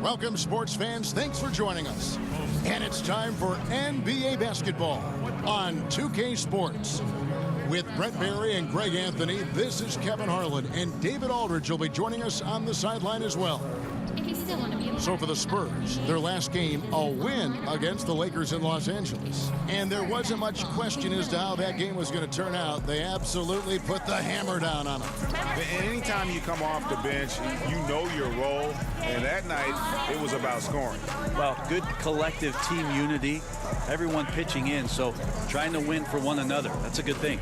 Welcome, sports fans. Thanks for joining us. And it's time for NBA basketball on 2K Sports. With Brett Barry and Greg Anthony, this is Kevin Harlan, and David Aldridge will be joining us on the sideline as well. So for the Spurs, their last game, a win against the Lakers in Los Angeles. And there wasn't much question as to how that game was going to turn out. They absolutely put the hammer down on them. And anytime you come off the bench, you know your role. And that night, it was about scoring. Well, good collective team unity. Everyone pitching in, so trying to win for one another. That's a good thing.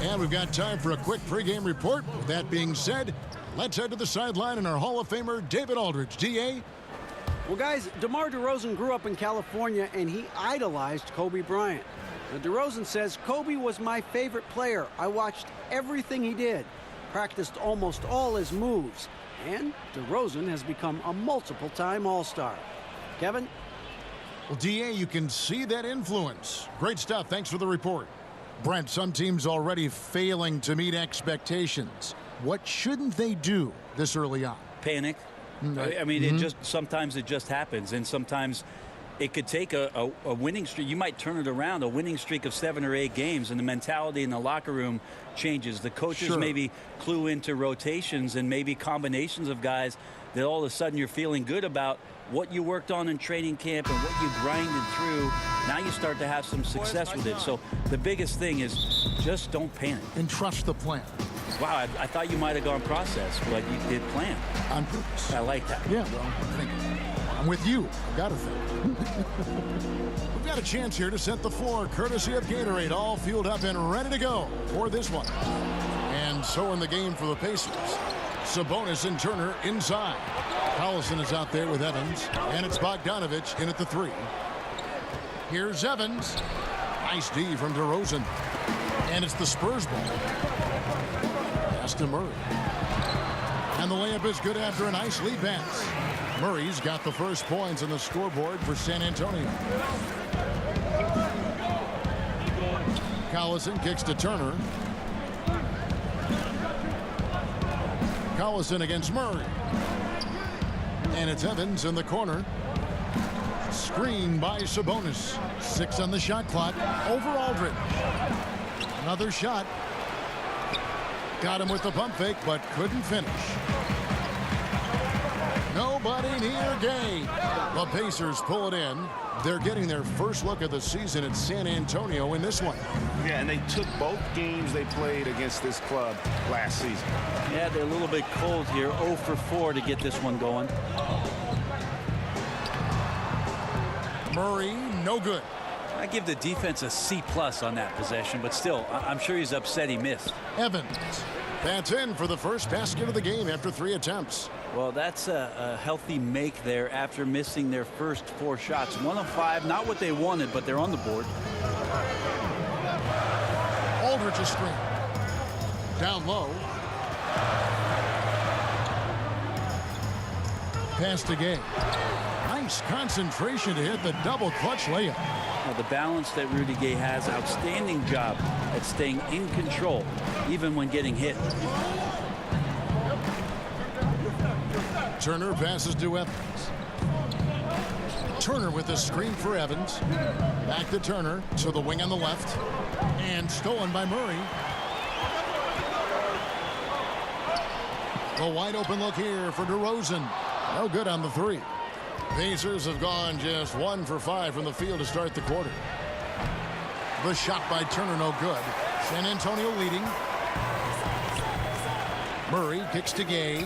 And we've got time for a quick pregame report. With that being said, let's head to the sideline and our Hall of Famer, David Aldridge. DA? Well, guys, Demar Derozan grew up in California, and he idolized Kobe Bryant. Now, Derozan says, Kobe was my favorite player. I watched everything he did, practiced almost all his moves, and Derozan has become a multiple-time All-Star. Kevin? Well, DA, you can see that influence. Great stuff. Thanks for the report. Brent, some teams already failing to meet expectations. What shouldn't they do this early on? Panic. I mean, sometimes it just happens, and sometimes it could take a winning streak. You might turn it around, a winning streak of 7 or 8 games, and the mentality in the locker room changes. The coaches maybe clue into rotations and maybe combinations of guys that all of a sudden you're feeling good about what you worked on in training camp and what you grinded through. Now you start to have some success with it. So the biggest thing is just don't panic. And trust the plan. Wow, I thought you might have gone process, but you did plan. On purpose. I like that. Yeah, well, I think I'm with you. I've got to think. We've got a chance here to set the floor, courtesy of Gatorade, all fueled up and ready to go for this one. And so in the game for the Pacers, Sabonis and Turner inside. Collison is out there with Evans, and it's Bogdanovich in at the 3. Here's Evans. Nice D from DeRozan. And it's the Spurs ball. Pass to Murray. And the layup is good after a nice lead pass. Murray's got the first points on the scoreboard for San Antonio. Collison kicks to Turner. Collison against Murray. And it's Evans in the corner. Screen by Sabonis. 6 on the shot clock. Over Aldridge. Another shot. Got him with the pump fake, but couldn't finish. Nobody near Gay. The Pacers pull it in. They're getting their first look of the season at San Antonio in this one. Yeah, and they took both games they played against this club last season. Yeah, they're a little bit cold here. 0 for 4 to get this one going. Murray, no good. I give the defense a C+ on that possession, but still, I'm sure he's upset he missed. Evans. That's in for the first basket of the game after 3 attempts. Well, that's a healthy make there after missing their first 4 shots. 1 of 5, not what they wanted, but they're on the board. Aldridge's screen. Down low. Pass to Gay. Nice concentration to hit the double clutch layup. Now, the balance that Rudy Gay has, outstanding job at staying in control, even when getting hit. Turner passes to Evans. Turner with the screen for Evans. Back to Turner to the wing on the left. And stolen by Murray. The wide open look here for DeRozan. No good on the 3. Pacers have gone just 1 for 5 from the field to start the quarter. The shot by Turner, no good. San Antonio leading. Murray kicks to Gay.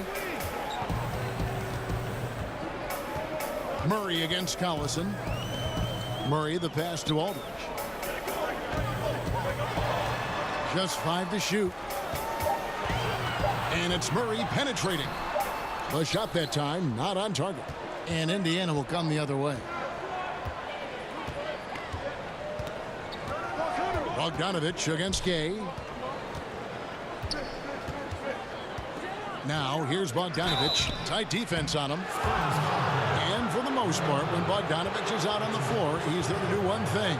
Murray against Collison. Murray, the pass to Aldridge. Just 5 to shoot. And it's Murray penetrating. The shot that time, not on target. And Indiana will come the other way. Bogdanovich against Gay. Now, here's Bogdanovich. Tight defense on him. And for the moment, most part, when Bogdanovich is out on the floor, he's there to do one thing,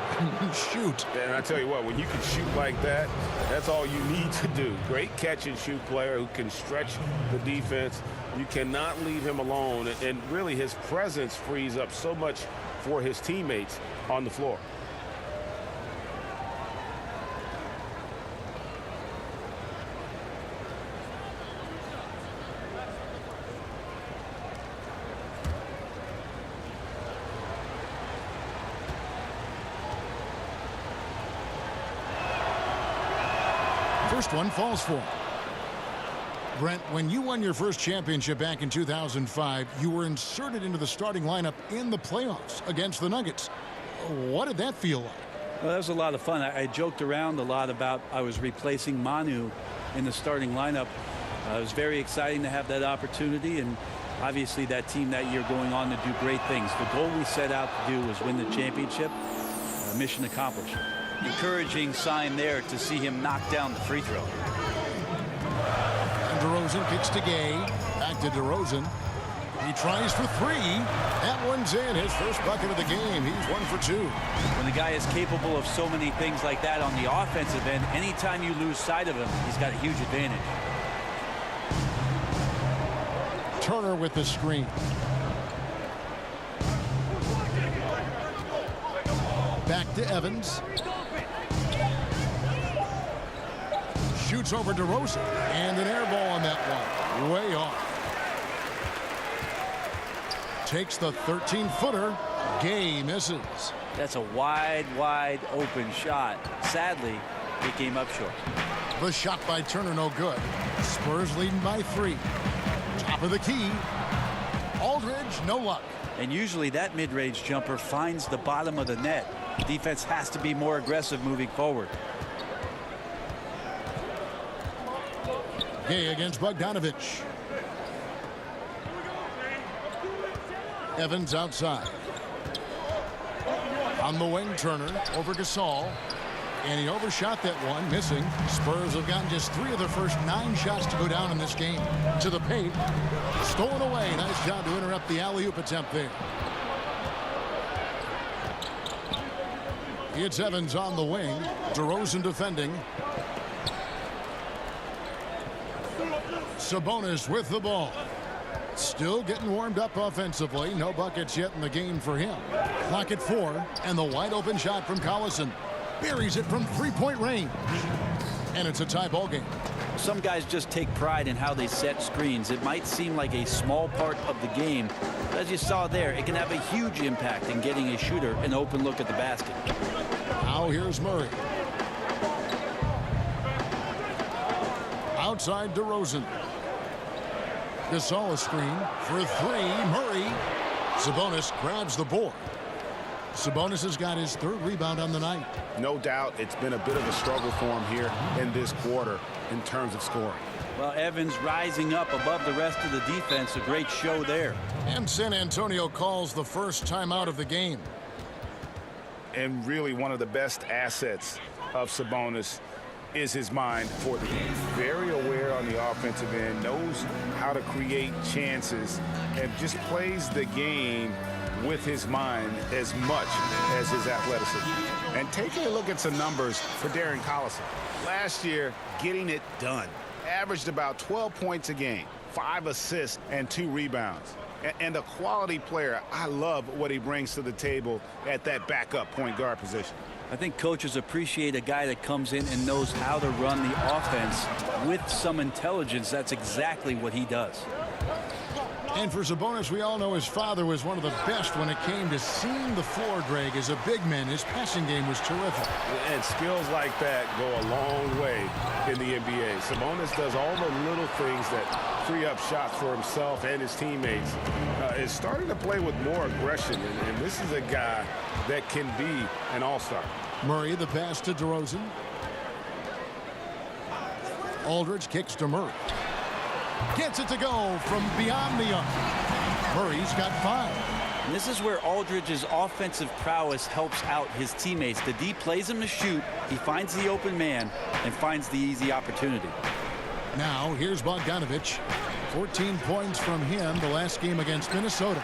shoot. And I tell you what, when you can shoot like that, that's all you need to do. Great catch-and-shoot player who can stretch the defense. You cannot leave him alone, and really his presence frees up so much for his teammates on the floor. First one falls for him. Brent, when you won your first championship back in 2005, you were inserted into the starting lineup in the playoffs against the Nuggets. What did that feel like? Well, that was a lot of fun. I joked around a lot about I was replacing Manu in the starting lineup. It was very exciting to have that opportunity, and obviously that team that year going on to do great things. The goal we set out to do was win the championship. Mission accomplished. Encouraging sign there to see him knock down the free throw. And DeRozan kicks to Gay. Back to DeRozan. He tries for three. That one's in. His first bucket of the game. He's 1 for 2. When the guy is capable of so many things like that on the offensive end, anytime you lose sight of him, he's got a huge advantage. Turner with the screen. Back to Evans. Shoots over DeRozan. And an air ball on that one. Way off. Takes the 13-footer. Gay misses. That's a wide open shot. Sadly, he came up short. The shot by Turner no good. Spurs leading by 3. Top of the key. Aldridge, no luck. And usually that mid-range jumper finds the bottom of the net. Defense has to be more aggressive moving forward. Gay against Bogdanovich. Evans outside. On the wing, Turner over Gasol. And he overshot that one, missing. Spurs have gotten just 3 of their first 9 shots to go down in this game. To the paint. Stolen away. Nice job to interrupt the alley-oop attempt there. It's Evans on the wing. DeRozan defending. Sabonis with the ball. Still getting warmed up offensively. No buckets yet in the game for him. Clock at 4. And the wide open shot from Collison. Buries it from 3-point range. And it's a tie ball game. Some guys just take pride in how they set screens. It might seem like a small part of the game, but as you saw there, it can have a huge impact in getting a shooter an open look at the basket. Now here's Murray. Outside DeRozan. Gasol screen for 3. Murray. Sabonis grabs the board. Sabonis has got his 3rd rebound on the night. No doubt it's been a bit of a struggle for him here in this quarter in terms of scoring. Well, Evans rising up above the rest of the defense. A great show there. And San Antonio calls the first timeout of the game. And really one of the best assets of Sabonis is his mind for the game. Very aware on the offensive end, knows how to create chances, and just plays the game with his mind as much as his athleticism. And taking a look at some numbers for Darren Collison. Last year, getting it done. Averaged about 12 points a game, 5 assists, and 2 rebounds. And a quality player. I love what he brings to the table at that backup point guard position. I think coaches appreciate a guy that comes in and knows how to run the offense with some intelligence. That's exactly what he does. And for Sabonis, we all know his father was one of the best when it came to seeing the floor, Greg. As a big man, his passing game was terrific. And skills like that go a long way in the NBA. Sabonis does all the little things that free up shots for himself and his teammates. Is starting to play with more aggression, and this is a guy that can be an all-star. Murray, the pass to DeRozan. Aldridge kicks to Murray. Gets it to go from beyond the arc. Murray's got 5. And this is where Aldridge's offensive prowess helps out his teammates. The D plays him to shoot. He finds the open man and finds the easy opportunity. Now here's Bogdanovich. 14 points from him the last game against Minnesota.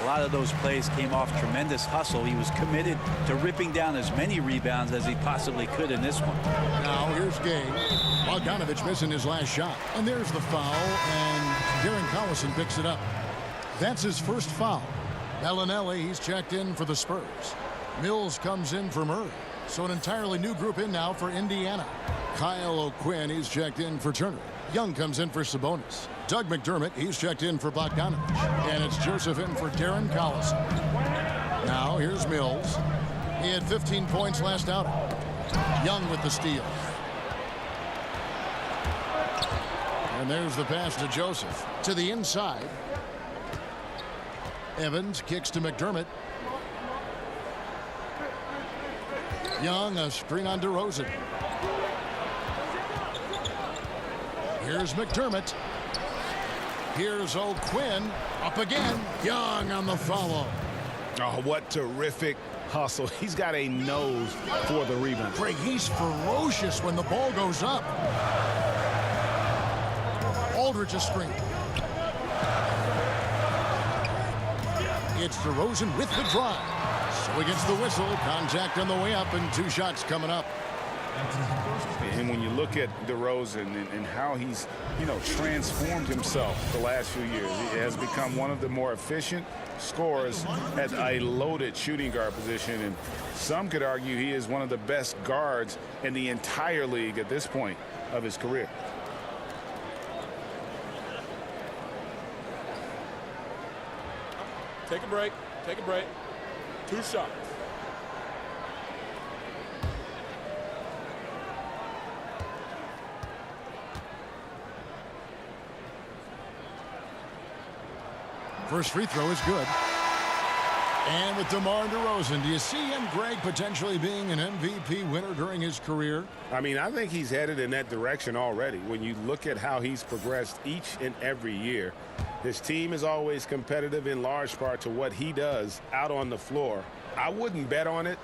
A lot of those plays came off tremendous hustle. He was committed to ripping down as many rebounds as he possibly could in this one. Now here's Gay. Bogdanovich missing his last shot. And there's the foul, and Darren Collison picks it up. That's his first foul. Bellinelli, he's checked in for the Spurs. Mills comes in for Murray. So an entirely new group in now for Indiana. Kyle O'Quinn, he's checked in for Turner. Young comes in for Sabonis. Doug McDermott, he's checked in for Bogdanovich. And it's Joseph in for Darren Collison. Now here's Mills. He had 15 points last outing. Young with the steal. And there's the pass to Joseph. To the inside. Evans kicks to McDermott. Young, a screen on DeRozan. Here's McDermott. Here's O'Quinn. Up again. Young on the follow. Oh, what terrific hustle. He's got a nose for the rebound. Greg, he's ferocious when the ball goes up. Aldridge a screen. It's DeRozan with the drive. So he gets the whistle. Contact on the way up and 2 shots coming up. And when you look at DeRozan and how he's, transformed himself the last few years, he has become one of the more efficient scorers at a loaded shooting guard position. And some could argue he is one of the best guards in the entire league at this point of his career. Take a break. Take a break. 2 shots. First free throw is good. And with Demar Derozan, do you see him, Greg, potentially being an MVP winner during his career? I mean, I think he's headed in that direction already. When you look at how he's progressed each and every year, his team is always competitive in large part to what he does out on the floor. I wouldn't bet on it,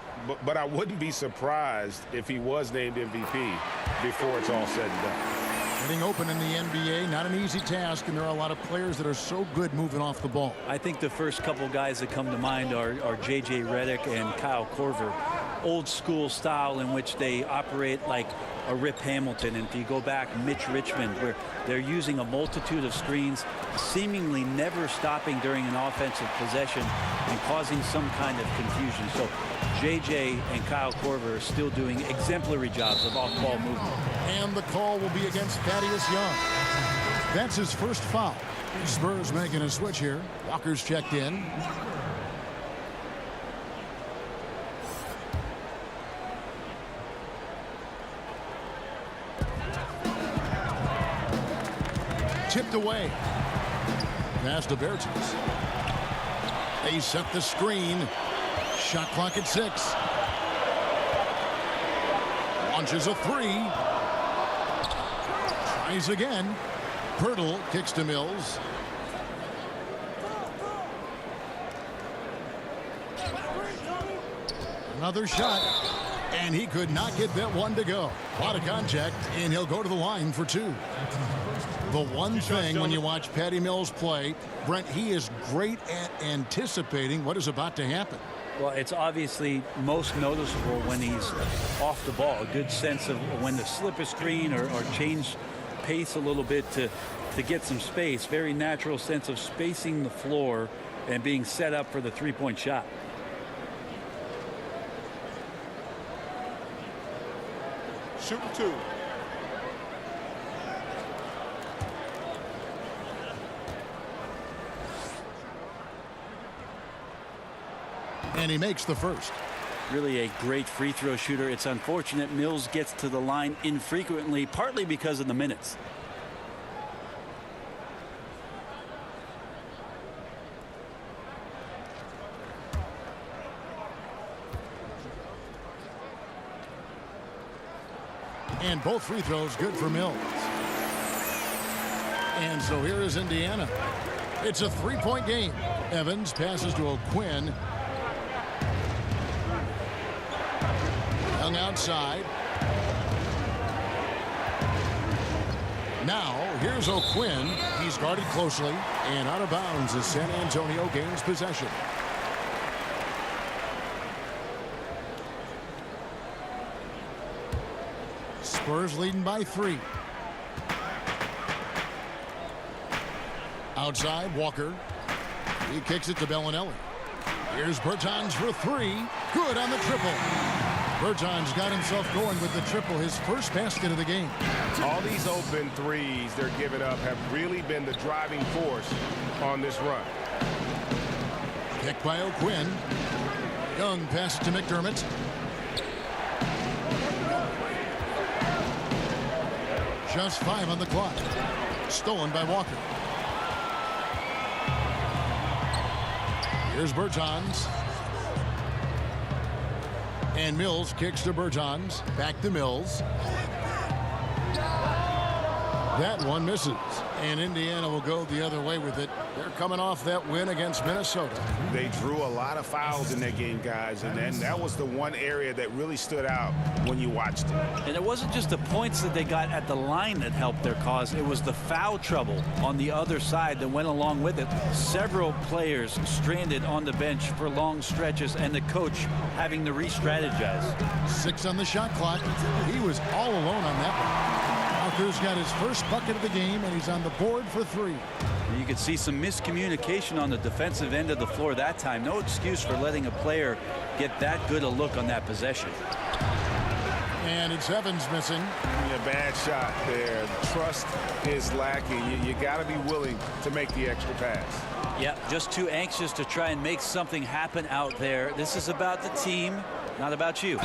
but I wouldn't be surprised if he was named MVP before it's all said and done. Getting open in the NBA, not an easy task, and there are a lot of players that are so good moving off the ball. I think the first couple guys that come to mind are J.J. Redick and Kyle Korver. Old school style in which they operate like a Rip Hamilton. And if you go back, Mitch Richmond, where they're using a multitude of screens, seemingly never stopping during an offensive possession and causing some kind of confusion. So J.J. and Kyle Korver are still doing exemplary jobs of off-ball movement. And the call will be against Thaddeus Young. That's his first foul. Spurs making a switch here. Walker's checked in. Tipped away. Pass to Bertens. They set the screen. Shot clock at 6. Launches a 3. Tries again. Pirtle kicks to Mills. Another shot. And he could not get that one to go. A lot of contact, and he'll go to the line for 2. The one thing when you watch Patty Mills play, Brent, he is great at anticipating what is about to happen. Well, it's obviously most noticeable when he's off the ball. A good sense of when to slip a screen or change pace a little bit to get some space. Very natural sense of spacing the floor and being set up for the three-point shot. Shooting 2. And he makes the first. Really a great free throw shooter. It's unfortunate Mills gets to the line infrequently, partly because of the minutes. And both free throws good for Mills. And so here is Indiana. It's a 3-point game. Evans passes to O'Quinn. Young outside. Now, here's O'Quinn. He's guarded closely, and out of bounds as San Antonio gains possession. Spurs leading by 3. Outside, Walker. He kicks it to Bellinelli. Here's Bertans for 3. Good on the triple. Bertans got himself going with the triple, his first basket of the game. All these open threes they're giving up have really been the driving force on this run. Kick by O'Quinn. Young pass to McDermott. Just 5 on the clock. Stolen by Walker. Here's Bertans. And Mills kicks to Bertans. Back to Mills. That one misses. And Indiana will go the other way with it. They're coming off that win against Minnesota. They drew a lot of fouls in that game, guys, and then that was the one area that really stood out when you watched it. And it wasn't just the points that they got at the line that helped their cause. It was the foul trouble on the other side that went along with it. Several players stranded on the bench for long stretches, and the coach having to re-strategize. 6 on the shot clock. He was all alone on that one. Walker's got his first bucket of the game, and he's on the board for 3. You could see some miscommunication on the defensive end of the floor that time. No excuse for letting a player get that good a look on that possession. And it's Evans missing. A bad shot there. Trust is lacking. You got to be willing to make the extra pass. Yeah, just too anxious to try and make something happen out there. This is about the team, not about you.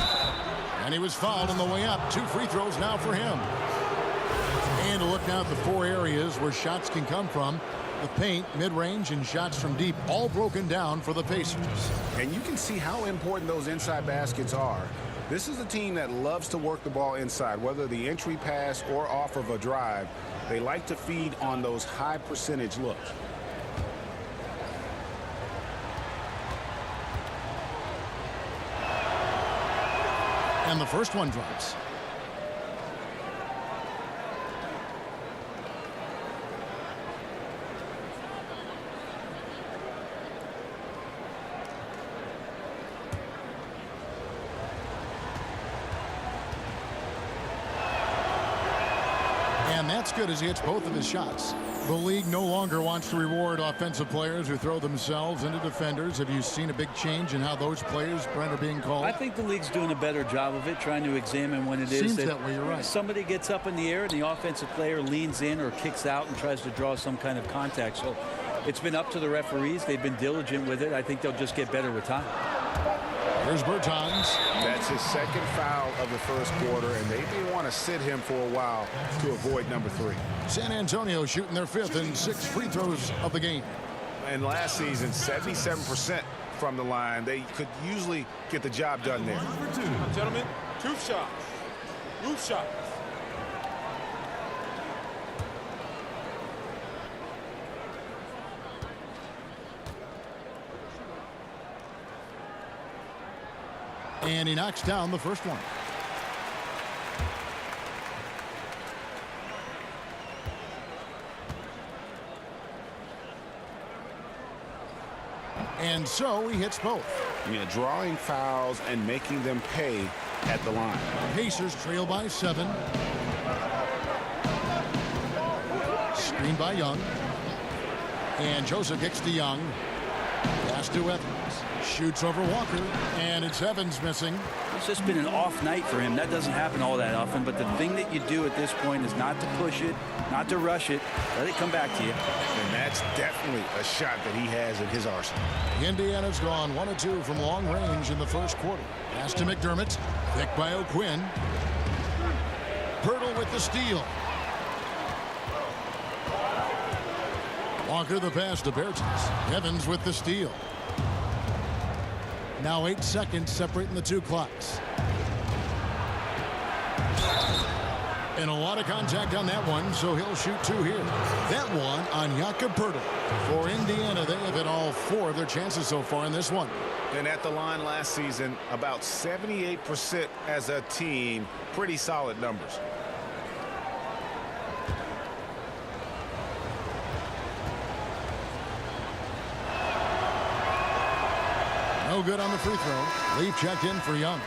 And he was fouled on the way up. 2 free throws now for him. And a look now at the 4 areas where shots can come from. The paint, mid-range, and shots from deep, all broken down for the Pacers. And you can see how important those inside baskets are. This is a team that loves to work the ball inside, whether the entry pass or off of a drive. They like to feed on those high percentage looks. And the first one drops. And that's good as he hits both of his shots. The league no longer wants to reward offensive players who throw themselves into defenders. Have you seen a big change in how those players, Brent, are being called? I think the league's doing a better job of it, trying to examine when it is Seems that way, you're right. Somebody gets up in the air and the offensive player leans in or kicks out and tries to draw some kind of contact. So it's been up to the referees. They've been diligent with it. I think they'll just get better with time. Here's Bertans. That's his second foul of the first quarter, and they may want to sit him for a while to avoid number 3. San Antonio shooting their 5th and 6th free throws of the game. And last season, 77% from the line. They could usually get the job done there. Gentlemen, 2 shots. 2 shots. And he knocks down the first one. And so he hits both. Drawing fouls and making them pay at the line. Pacers trail by 7. Screen by Young. And Joseph kicks to Young. Pass to Evans. Shoots over Walker, and it's Evans missing. It's just been an off night for him. That doesn't happen all that often, but the thing that you do at this point is not to push it, not to rush it. Let it come back to you. And that's definitely a shot that he has in his arsenal. Indiana's gone 1 of 2 from long range in the first quarter. Pass to McDermott. Picked by O'Quinn. Pirtle with the steal. Walker the pass to Bertans. Evans with the steal. Now 8 seconds separating the 2 clocks. And a lot of contact on that one, so he'll shoot 2 here. That one on Jakob Pirtle. For Indiana, they have hit all 4 of their chances so far in this one. And at the line last season, about 78% as a team. Pretty solid numbers. No good on the free throw. Leaf checked in for Young.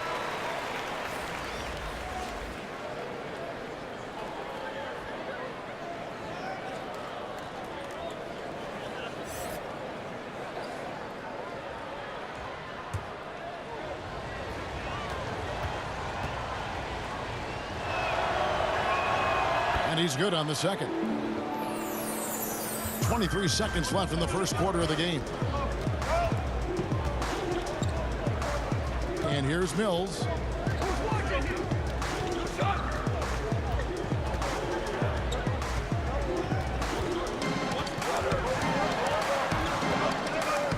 And he's good on the second. 23 seconds left in the first quarter of the game. And here's Mills.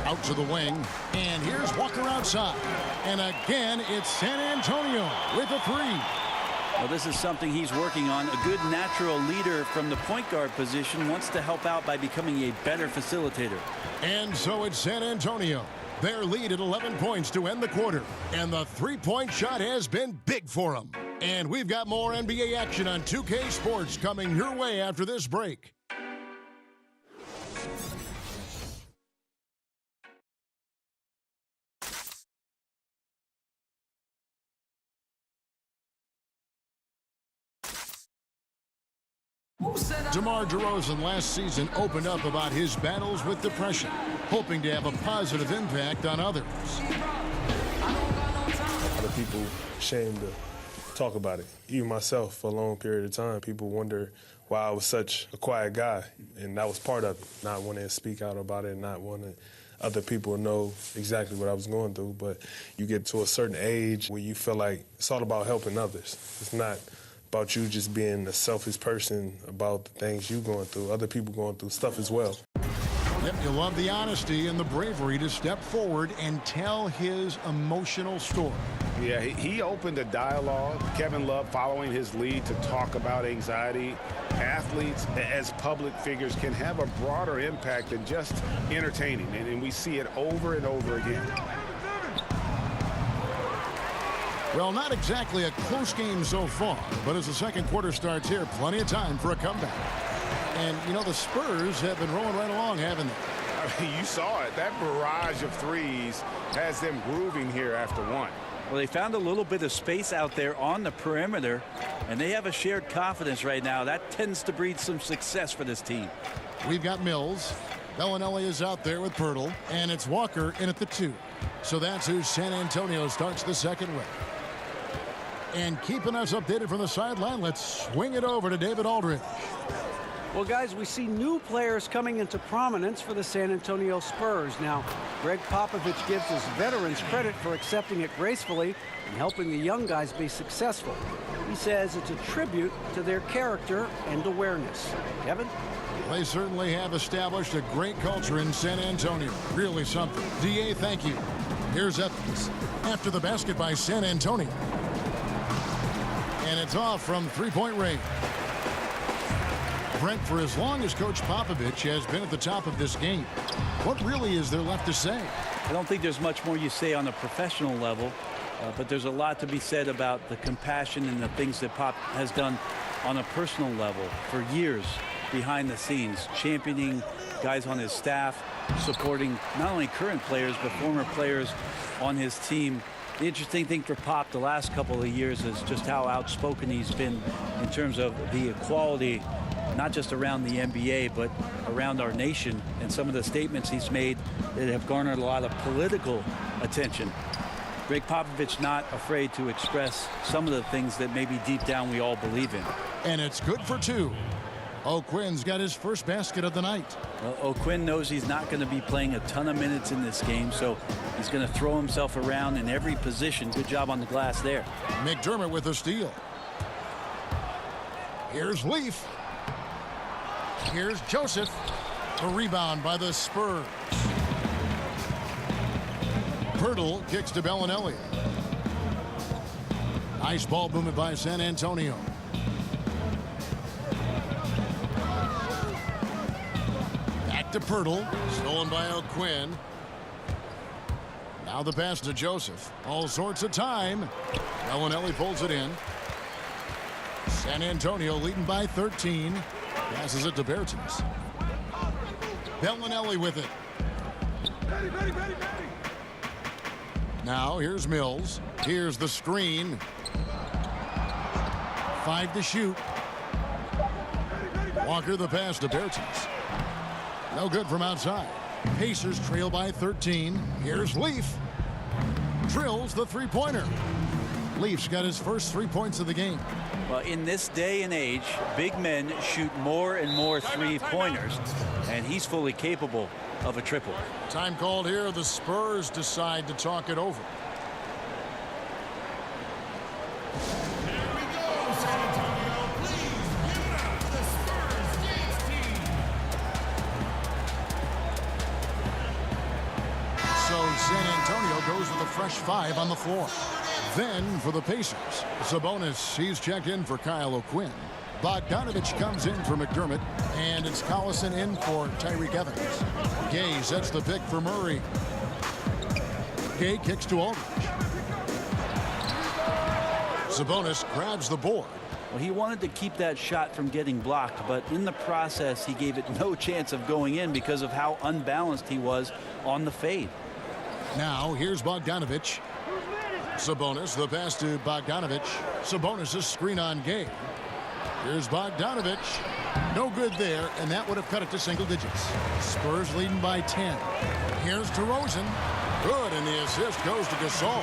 Out to the wing. And here's Walker outside. And again, it's San Antonio with a three. Well, this is something he's working on. A good natural leader from the point guard position wants to help out by becoming a better facilitator. And so it's San Antonio. Their lead at 11 points to end the quarter. And the three-point shot has been big for them. And we've got more NBA action on 2K Sports coming your way after this break. Demar Derozan last season opened up about his battles with depression, hoping to have a positive impact on others. A lot of people ashamed to talk about it. Even myself, for a long period of time, people wonder why I was such a quiet guy, and that was part of it, not wanting to speak out about it, not wanting other people to know exactly what I was going through. But you get to a certain age where you feel like it's all about helping others. It's not about you just being a selfish person about the things you're going through. Other people going through stuff as well. Yep, you love the honesty and the bravery to step forward and tell his emotional story. Yeah, he opened a dialogue. Kevin Love following his lead to talk about anxiety. Athletes as public figures can have a broader impact than just entertaining, and we see it over and over again. Well, not exactly a close game so far, but as the second quarter starts here, plenty of time for a comeback. And, you know, the Spurs have been rolling right along, haven't they? I mean, you saw it. That barrage of threes has them grooving here after one. Well, they found a little bit of space out there on the perimeter, and they have a shared confidence right now. That tends to breed some success for this team. We've got Mills. Bellinelli is out there with Pirtle, and it's Walker in at the 2. So that's who San Antonio starts the second with. And keeping us updated from the sideline, let's swing it over to David Aldridge. Well, guys, we see new players coming into prominence for the San Antonio Spurs. Now, Greg Popovich gives his veterans credit for accepting it gracefully and helping the young guys be successful. He says it's a tribute to their character and awareness. Kevin? They certainly have established a great culture in San Antonio. Really something. DA, thank you. Here's Evans after the basket by San Antonio. And it's off from three-point range. Brent, for as long as Coach Popovich has been at the top of this game, what really is there left to say? I don't think there's much more you say on a professional level, but there's a lot to be said about the compassion and the things that Pop has done on a personal level for years behind the scenes, championing guys on his staff, supporting not only current players but former players on his team. The interesting thing for Pop the last couple of years is just how outspoken he's been in terms of the equality, not just around the NBA, but around our nation, and some of the statements he's made that have garnered a lot of political attention. Greg Popovich not afraid to express some of the things that maybe deep down we all believe in. And it's good for 2. O'Quinn's got his first basket of the night. Well, O'Quinn knows he's not going to be playing a ton of minutes in this game, so he's going to throw himself around in every position. Good job on the glass there. McDermott with a steal. Here's Leaf. Here's Joseph. A rebound by the Spurs. Pirtle kicks to Bellinelli. Nice ball movement by San Antonio. Back to Pirtle. Stolen by O'Quinn. Now the pass to Joseph. All sorts of time. Bellinelli pulls it in. San Antonio leading by 13. Passes it to Bertens. Bellinelli with it. Now here's Mills. Here's the screen. 5 to shoot. Walker the pass to Bertens. No good from outside. Pacers trail by 13. Here's Leaf. Drills the three-pointer. Leaf's got his first 3 points of the game. Well, in this day and age, big men shoot more and more three-pointers, and he's fully capable of a triple. Time called here. The Spurs decide to talk it over. San Antonio goes with a fresh 5 on the floor. Then for the Pacers, Sabonis, he's checked in for Kyle O'Quinn. Bogdanovich comes in for McDermott, and it's Collison in for Tyreke Evans. Gay sets the pick for Murray. Gay kicks to Aldridge. Sabonis grabs the board. Well, he wanted to keep that shot from getting blocked, but in the process, he gave it no chance of going in because of how unbalanced he was on the fade. Now here's Bogdanovich. Sabonis, the pass to Bogdanovich. Sabonis' screen on Gay. Here's Bogdanovich. No good there, and that would have cut it to single digits. Spurs leading by 10. Here's DeRozan. Good, and the assist goes to Gasol.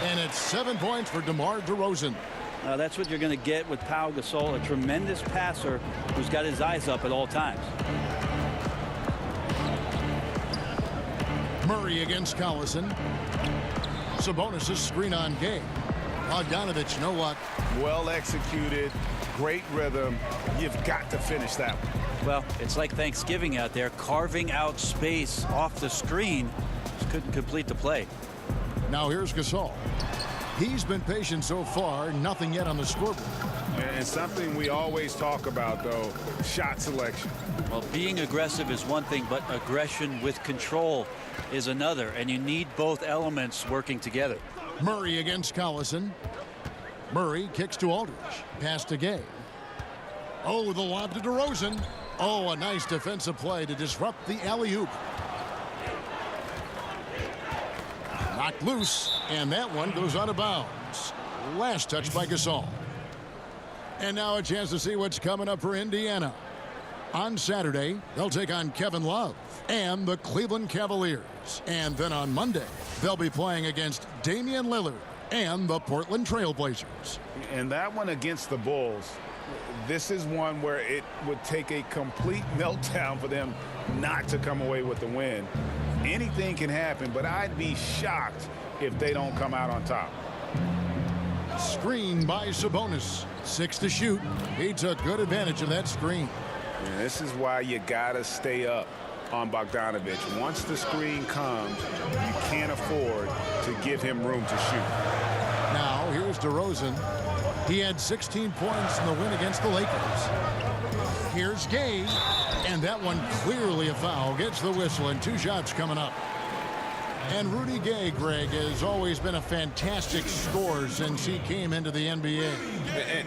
And it's 7 points for Demar Derozan. That's what you're going to get with Pau Gasol, a tremendous passer who's got his eyes up at all times. Murray against Collison. Sabonis' screen on Gay. Bogdanovich, no luck. Well executed, great rhythm. You've got to finish that one. Well, it's like Thanksgiving out there, carving out space off the screen. Just couldn't complete the play. Now here's Gasol. He's been patient so far, nothing yet on the scoreboard. And something we always talk about, though, shot selection. Well, being aggressive is one thing, but aggression with control is another, and you need both elements working together. Murray against Collison. Murray kicks to Aldridge. Pass to Gay. Oh, the lob to DeRozan. Oh, a nice defensive play to disrupt the alley-oop. Knocked loose, and that one goes out of bounds. Last touch by Gasol. And now a chance to see what's coming up for Indiana. On Saturday, they'll take on Kevin Love and the Cleveland Cavaliers. And then on Monday, they'll be playing against Damian Lillard and the Portland Trail Blazers. And that one against the Bulls, this is one where it would take a complete meltdown for them not to come away with the win. Anything can happen, but I'd be shocked if they don't come out on top. Screen by Sabonis. 6 to shoot. He took good advantage of that screen. And this is why you gotta stay up on Bogdanovich. Once the screen comes, you can't afford to give him room to shoot. Now here's DeRozan. He had 16 points in the win against the Lakers. Here's Gay, and that one clearly a foul. Gets the whistle, and 2 shots coming up. And Rudy Gay, Greg, has always been a fantastic scorer since he came into the NBA.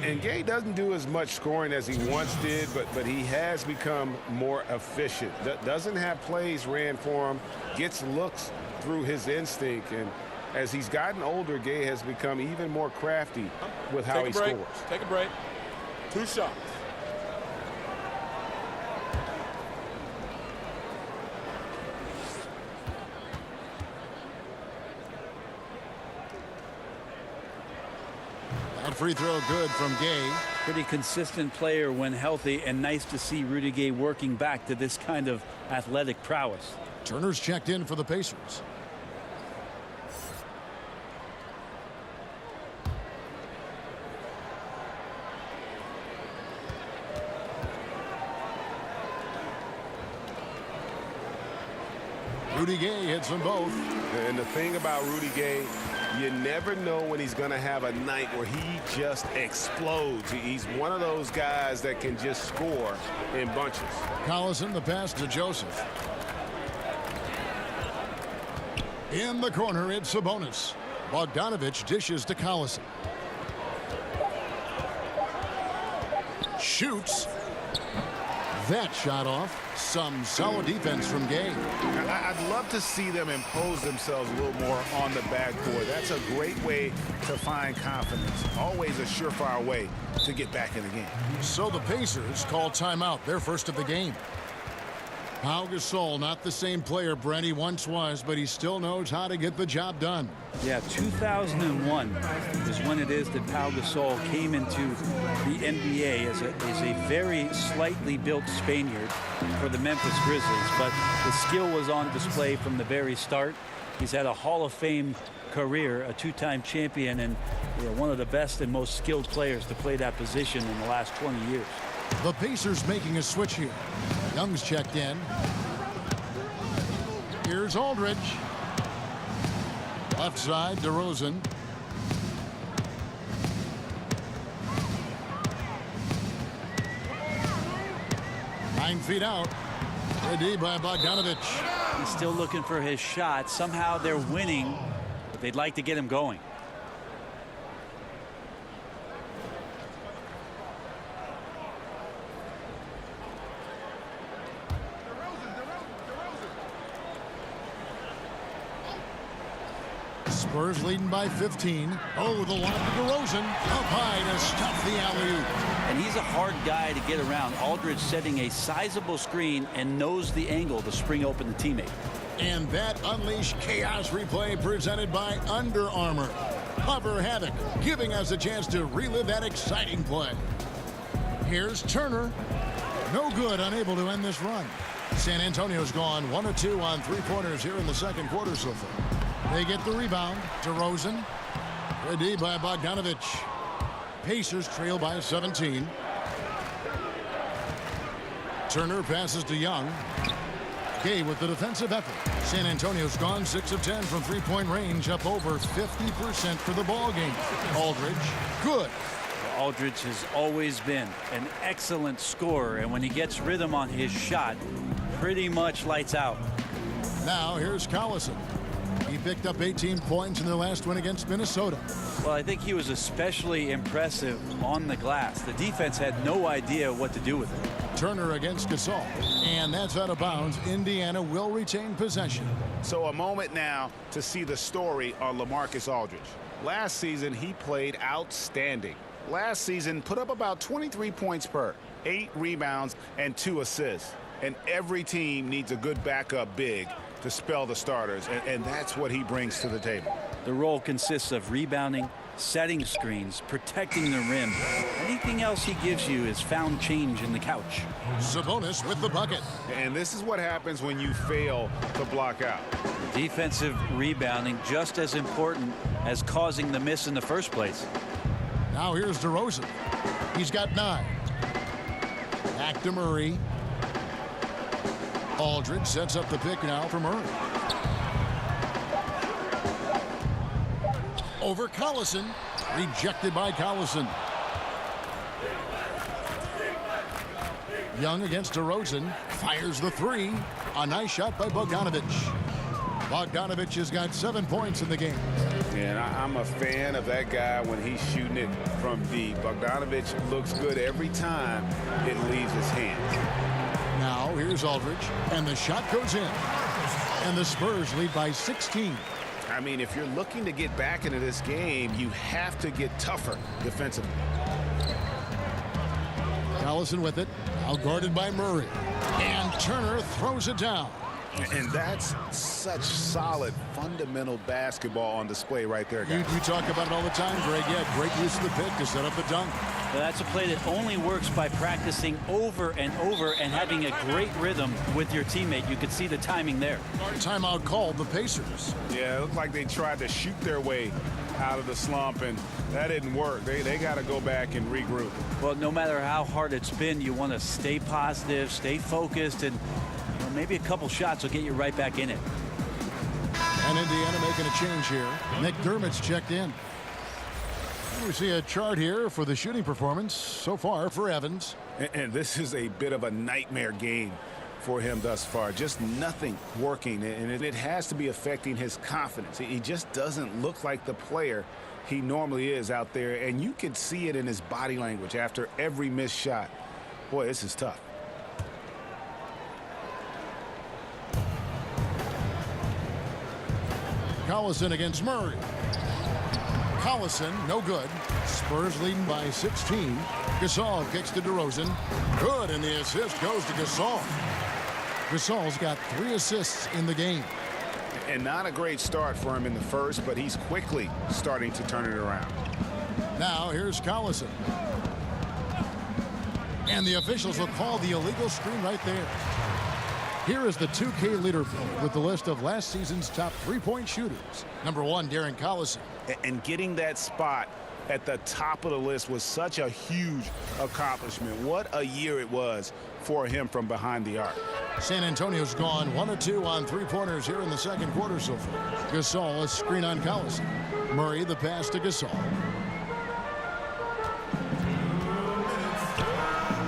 And Gay doesn't do as much scoring as he once did, but he has become more efficient. Doesn't have plays ran for him, gets looks through his instinct. And as he's gotten older, Gay has become even more crafty with how he scores. Take a break. 2 shots. That free throw good from Gay. Pretty consistent player when healthy, and nice to see Rudy Gay working back to this kind of athletic prowess. Turner's checked in for the Pacers. Rudy Gay hits them both. And the thing about Rudy Gay, you never know when he's going to have a night where he just explodes. He's one of those guys that can just score in bunches. Collison, the pass to Joseph. In the corner, it's Sabonis. Bogdanovich dishes to Collison. Shoots. that shot off. Some solid defense from Gay. I'd love to see them impose themselves a little more on the backboard. That's a great way to find confidence. Always a surefire way to get back in the game. So the Pacers call timeout, their first of the game. Pau Gasol, not the same player Brent he once was, but he still knows how to get the job done. Yeah, 2001 is when it is that Pau Gasol came into the NBA as a very slightly built Spaniard for the Memphis Grizzlies, but the skill was on display from the very start. He's had a Hall of Fame career, a two-time champion, and one of the best and most skilled players to play that position in the last 20 years. The Pacers making a switch here. Young's checked in. Here's Aldridge. Left side, DeRozan. Nine feet out. Ready by Bogdanovich. He's still looking for his shot. Somehow they're winning, but they'd like to get him going. Spurs leading by 15. Oh, the lob to DeRozan. Up high to stuff the alley-oop. And he's a hard guy to get around. Aldridge setting a sizable screen and knows the angle to spring open the teammate. And that unleashed chaos replay presented by Under Armour. Cover Havoc, giving us a chance to relive that exciting play. Here's Turner. No good, unable to end this run. San Antonio's gone 1 of 2 on three-pointers here in the second quarter so far. They get the rebound. DeRozan. Ready by Bogdanovich. Pacers trail by 17. Turner passes to Young. Gay with the defensive effort. San Antonio's gone 6 of 10 from three-point range, up over 50% for the ball game. Aldridge, good. Aldridge has always been an excellent scorer, and when he gets rhythm on his shot, pretty much lights out. Now here's Collison. He picked up 18 points in their last win against Minnesota. Well, I think he was especially impressive on the glass. The defense had no idea what to do with it. Turner against Gasol. And that's out of bounds. Indiana will retain possession. So a moment now to see the story on LaMarcus Aldridge. Last season, he played outstanding. Last season, put up about 23 points per, 8 rebounds, and 2 assists. And every team needs a good backup big to spell the starters, and that's what he brings to the table. The role consists of rebounding, setting screens, protecting the rim. Anything else he gives you is found change in the couch. Sabonis with the bucket. And this is what happens when you fail to block out. Defensive rebounding just as important as causing the miss in the first place. Now here's DeRozan. He's got 9. Back to Murray. Aldridge sets up the pick now for Murray. Over Collison. Rejected by Collison. Young against DeRozan. Fires the 3. A nice shot by Bogdanovich. Bogdanovich has got 7 points in the game. And I'm a fan of that guy when he's shooting it from deep. Bogdanovich looks good every time it leaves his hands. Now here's Aldridge, and the shot goes in. And the Spurs lead by 16. I mean, if you're looking to get back into this game, you have to get tougher defensively. Collison with it, now guarded by Murray. And Turner throws it down. And that's such solid, fundamental basketball on display right there, guys. You talk about it all the time, Greg. Yeah, great use of the pick to set up the dunk. Well, that's a play that only works by practicing over and over and having a great rhythm with your teammate. You could see the timing there. Timeout called the Pacers. Yeah, it looked like they tried to shoot their way out of the slump, and that didn't work. They got to go back and regroup. Well, no matter how hard it's been, you want to stay positive, stay focused, and maybe a couple shots will get you right back in it. And Indiana making a change here. McDermott's checked in. We see a chart here for the shooting performance so far for Evans. And this is a bit of a nightmare game for him thus far. Just nothing working, and it has to be affecting his confidence. He just doesn't look like the player he normally is out there, and you can see it in his body language after every missed shot. Boy, this is tough. Collison against Murray. Collison, no good. Spurs leading by 16. Gasol kicks to DeRozan. Good, and the assist goes to Gasol. Gasol's got 3 assists in the game. And not a great start for him in the first, but he's quickly starting to turn it around. Now here's Collison. And the officials will call the illegal screen right there. Here is the 2K leaderboard with the list of last season's top three-point shooters. Number 1, Darren Collison. And getting that spot at the top of the list was such a huge accomplishment. What a year it was for him from behind the arc. San Antonio's gone 1 of 2 on three-pointers here in the second quarter so far. Gasol, a screen on Collison. Murray, the pass to Gasol.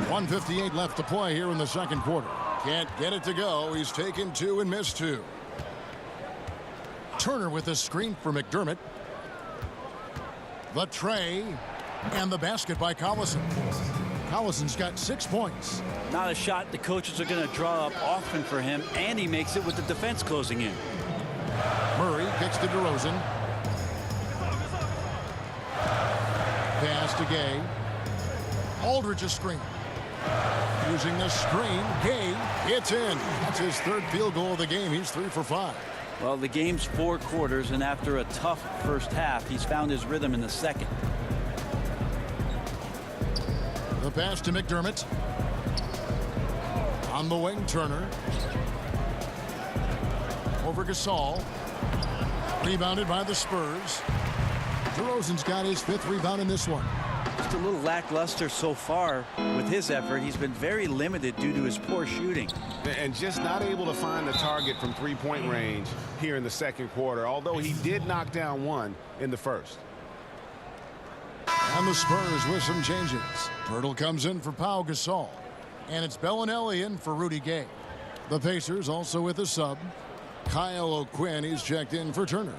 1:58 left to play here in the second quarter. Can't get it to go. He's taken 2 and missed 2. Turner with a screen for McDermott. The tray and the basket by Collison. Collison's got 6 points. Not a shot the coaches are going to draw up often for him, and he makes it with the defense closing in. Murray kicks to DeRozan. Pass to Gay. Aldridge's screen. Using the screen, Gay hits in. That's his 3rd field goal of the game. He's 3 for 5. Well, the game's 4 quarters, and after a tough first half, he's found his rhythm in the second. The pass to McDermott. On the wing, Turner. Over Gasol. Rebounded by the Spurs. DeRozan's got his 5th rebound in this one. Just a little lackluster so far with his effort. He's been very limited due to his poor shooting. And just not able to find the target from three-point range here in the second quarter, although he did knock down 1 in the first. And the Spurs with some changes. Pirtle comes in for Pau Gasol. And it's Bellinelli in for Rudy Gay. The Pacers also with a sub. Kyle O'Quinn, he's checked in for Turner.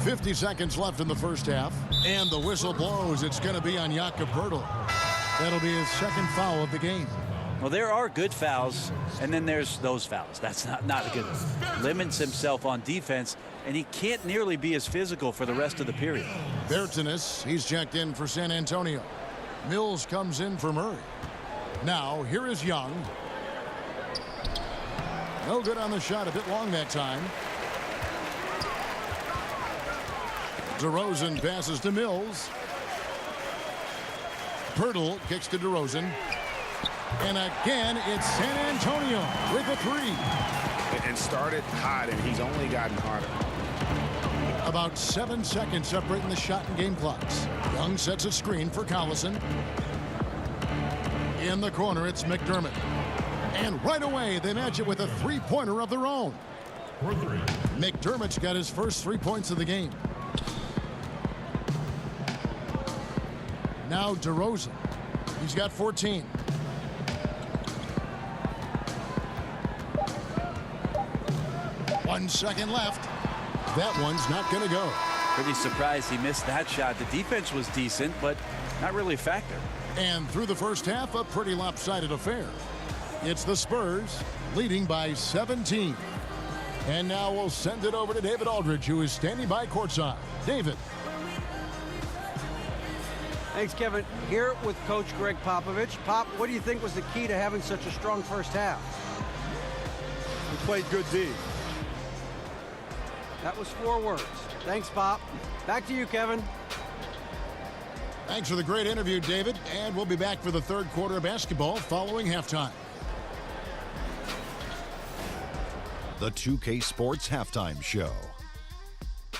50 seconds left in the first half. And the whistle blows. It's going to be on Jakob Pirtle. That'll be his 2nd foul of the game. Well, there are good fouls, and then there's those fouls. That's not a good one. Limits himself on defense, and he can't nearly be as physical for the rest of the period. Bertanis, he's checked in for San Antonio. Mills comes in for Murray. Now, here is Young. No good on the shot, a bit long that time. DeRozan passes to Mills. Pirtle kicks to DeRozan. And again, it's San Antonio with a 3. And started hot, and he's only gotten harder. About 7 seconds separating the shot and game clocks. Young sets a screen for Collison. In the corner, it's McDermott. And right away, they match it with a 3-pointer of their own. McDermott's got his first 3 points of the game. Now DeRozan. He's got 14. One second left. That one's not going to go. Pretty surprised he missed that shot. The defense was decent, but not really a factor. And through the first half, a pretty lopsided affair. It's the Spurs leading by 17. And now we'll send it over to David Aldridge, who is standing by courtside. David. Thanks, Kevin. Here with Coach Greg Popovich. Pop, what do you think was the key to having such a strong first half? We played good D. That was 4 words. Thanks, Pop. Back to you, Kevin. Thanks for the great interview, David. And we'll be back for the 3rd quarter of basketball following halftime. The 2K Sports Halftime Show.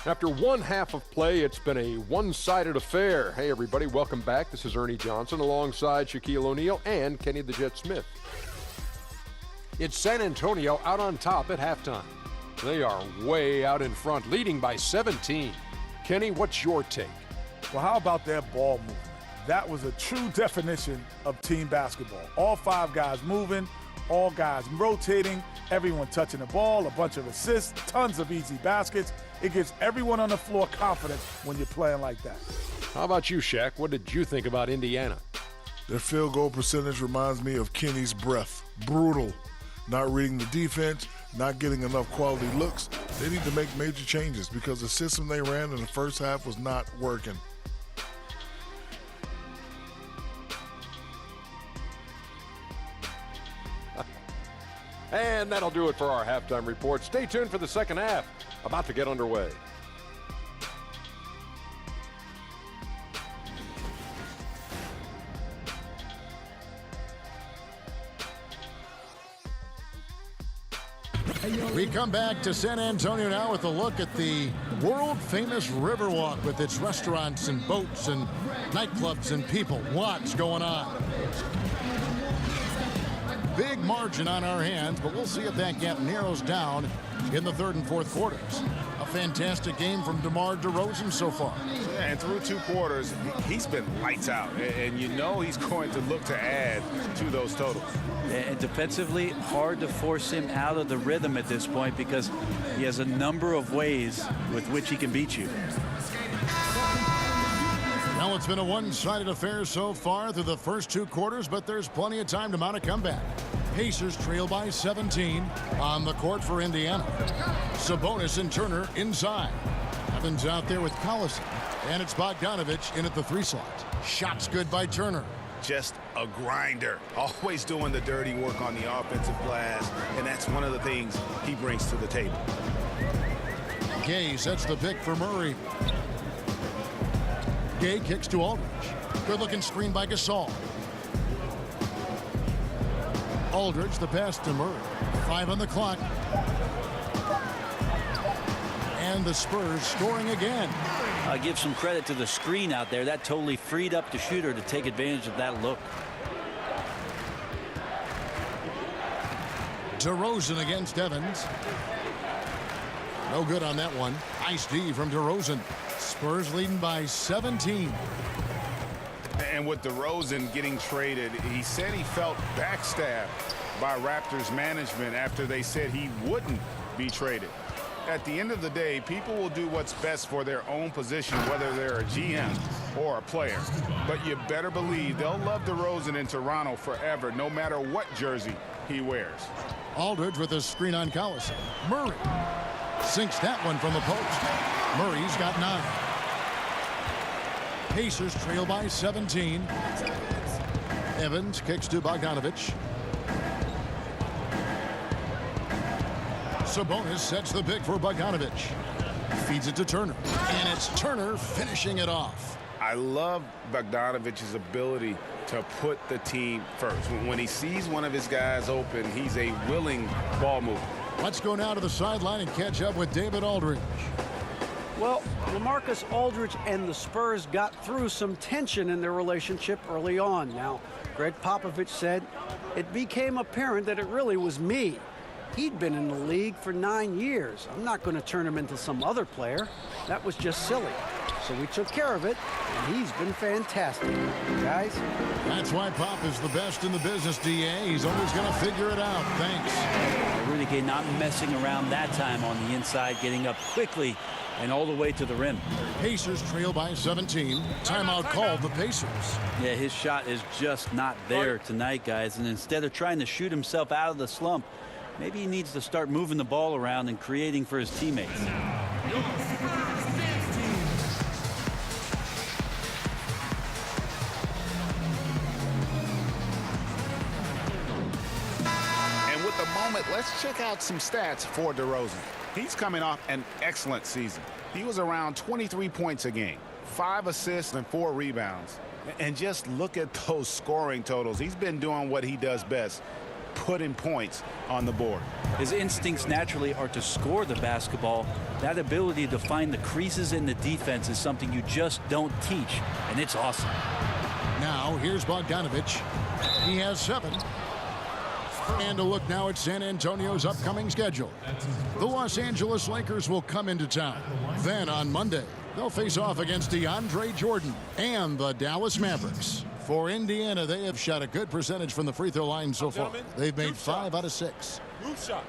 After 1 half of play, it's been a one-sided affair. Hey, everybody, welcome back. This is Ernie Johnson alongside Shaquille O'Neal and Kenny the Jet Smith. It's San Antonio out on top at halftime. They are way out in front, leading by 17. Kenny, what's your take? Well, how about that ball movement? That was a true definition of team basketball. All 5 guys moving, all guys rotating, everyone touching the ball, a bunch of assists, tons of easy baskets. It gives everyone on the floor confidence when you're playing like that. How about you, Shaq? What did you think about Indiana? Their field goal percentage reminds me of Kenny's breath. Brutal. Not reading the defense, not getting enough quality looks. They need to make major changes because the system they ran in the first half was not working. And that'll do it for our halftime report. Stay tuned for the second half, about to get underway. We come back to San Antonio now with a look at the world-famous Riverwalk with its restaurants and boats and nightclubs and people. What's going on? Big margin on our hands, but we'll see if that gap narrows down in the third and fourth quarters. A fantastic game from Demar Derozan so far. Yeah, and through 2 quarters, he's been lights out. And you know he's going to look to add to those totals. And defensively, hard to force him out of the rhythm at this point because he has a number of ways with which he can beat you. Well, it's been a one-sided affair so far through the first 2 quarters, but there's plenty of time to mount a comeback. Pacers trail by 17 on the court for Indiana. Sabonis and Turner inside. Evans out there with Collison. And it's Bogdanovich in at the 3 slot. Shots good by Turner. Just a grinder, always doing the dirty work on the offensive glass, and that's one of the things he brings to the table. Gay sets the pick for Murray. Gay kicks to Aldridge. Good-looking screen by Gasol. Aldridge, the pass to Murray. 5 on the clock. And the Spurs scoring again. I'll give some credit to the screen out there. That totally freed up the shooter to take advantage of that look. DeRozan against Evans. No good on that one. Nice D from DeRozan. Spurs leading by 17. And with DeRozan getting traded, he said he felt backstabbed by Raptors management after they said he wouldn't be traded. At the end of the day, people will do what's best for their own position, whether they're a GM or a player. But you better believe they'll love DeRozan in Toronto forever, no matter what jersey he wears. Aldridge with a screen on Collison. Murray sinks that one from the post. Murray's got 9. Pacers trail by 17. Evans kicks to Bogdanovich. Sabonis sets the pick for Bogdanovich. Feeds it to Turner. And it's Turner finishing it off. I love Bogdanovich's ability to put the team first. When he sees one of his guys open, he's a willing ball mover. Let's go now to the sideline and catch up with David Aldridge. Well, LaMarcus Aldridge and the Spurs got through some tension in their relationship early on. Now, Greg Popovich said, it became apparent that it really was me. He'd been in the league for 9 years. I'm not going to turn him into some other player. That was just silly. So we took care of it, and he's been fantastic. Guys? That's why Pop is the best in the business, DA. He's always going to figure it out. Thanks. Rudy Gay not messing around that time on the inside, getting up quickly and all the way to the rim. Pacers trail by 17. Timeout called the Pacers. Yeah, his shot is just not there tonight, guys. And instead of trying to shoot himself out of the slump, maybe he needs to start moving the ball around and creating for his teammates. And with the moment, let's check out some stats for DeRozan. He's coming off an excellent season. He was around 23 points a game, 5 assists and 4 rebounds. And just look at those scoring totals. He's been doing what he does best, putting points on the board. His instincts naturally are to score the basketball. That ability to find the creases in the defense is something you just don't teach, and it's awesome. Now, here's Bogdanovich. He has 7. And a look now at San Antonio's upcoming schedule. The Los Angeles Lakers will come into town. Then on Monday, they'll face off against DeAndre Jordan and the Dallas Mavericks. For Indiana, they have shot a good percentage from the free throw line so far. They've made 5 out of 6. Move shot.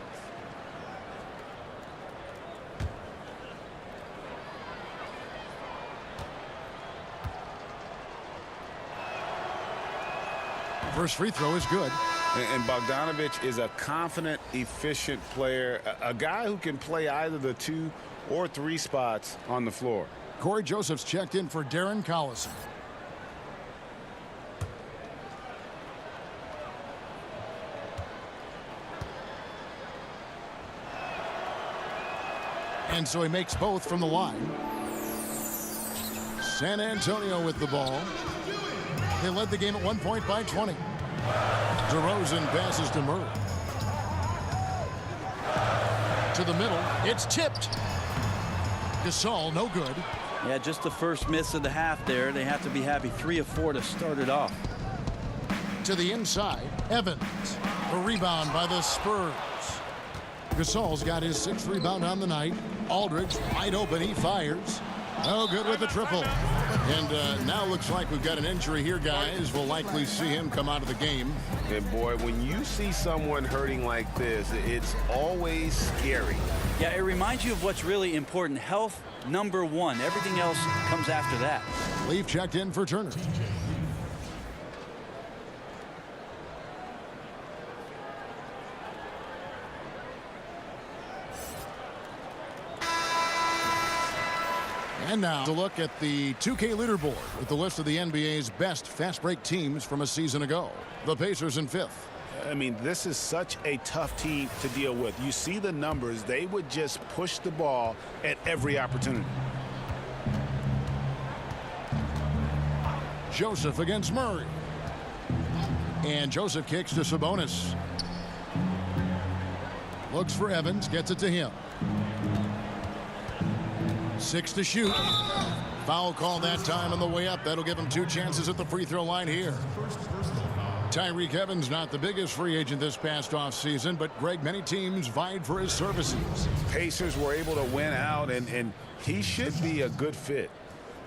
First free throw is good. And Bogdanovich is a confident, efficient player, a guy who can play either the 2 or 3 spots on the floor. Corey Joseph's checked in for Darren Collison. And so he makes both from the line. San Antonio with the ball. They led the game at 1 point by 20. DeRozan passes to Murray. To the middle. It's tipped. Gasol, no good. Yeah, just the first miss of the half there. They have to be happy. 3 of 4 to start it off. To the inside. Evans. A rebound by the Spurs. Gasol's got his 6th rebound on the night. Aldridge wide open. He fires. No good with the triple. And now looks like we've got an injury here, guys. We'll likely see him come out of the game. And boy, when you see someone hurting like this, it's always scary. Yeah, it reminds you of what's really important. Health, number 1. Everything else comes after that. Leaf checked in for Turner. And now to look at the 2K leaderboard with the list of the NBA's best fast break teams from a season ago. The Pacers in 5th. I mean, this is such a tough team to deal with. You see the numbers. They would just push the ball at every opportunity. Joseph against Murray. And Joseph kicks to Sabonis. Looks for Evans, gets it to him. 6 to shoot. Foul call that time on the way up. That'll give him 2 chances at the free throw line here. Tyreke Evans not the biggest free agent this past offseason, but Greg, many teams vied for his services. Pacers were able to win out, and he should be a good fit.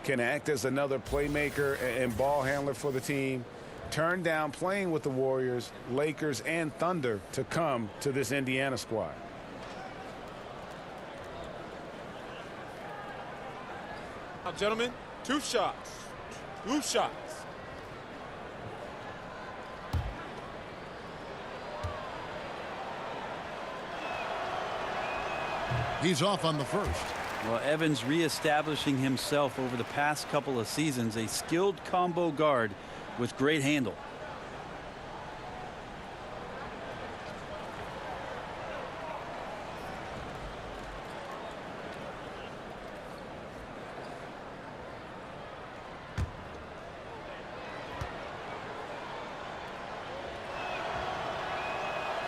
Can act as another playmaker and ball handler for the team. Turned down playing with the Warriors, Lakers, and Thunder to come to this Indiana squad. Now, gentlemen, 2 shots. 2 shots. He's off on the first. Well, Evans reestablishing himself over the past couple of seasons. A skilled combo guard with great handle.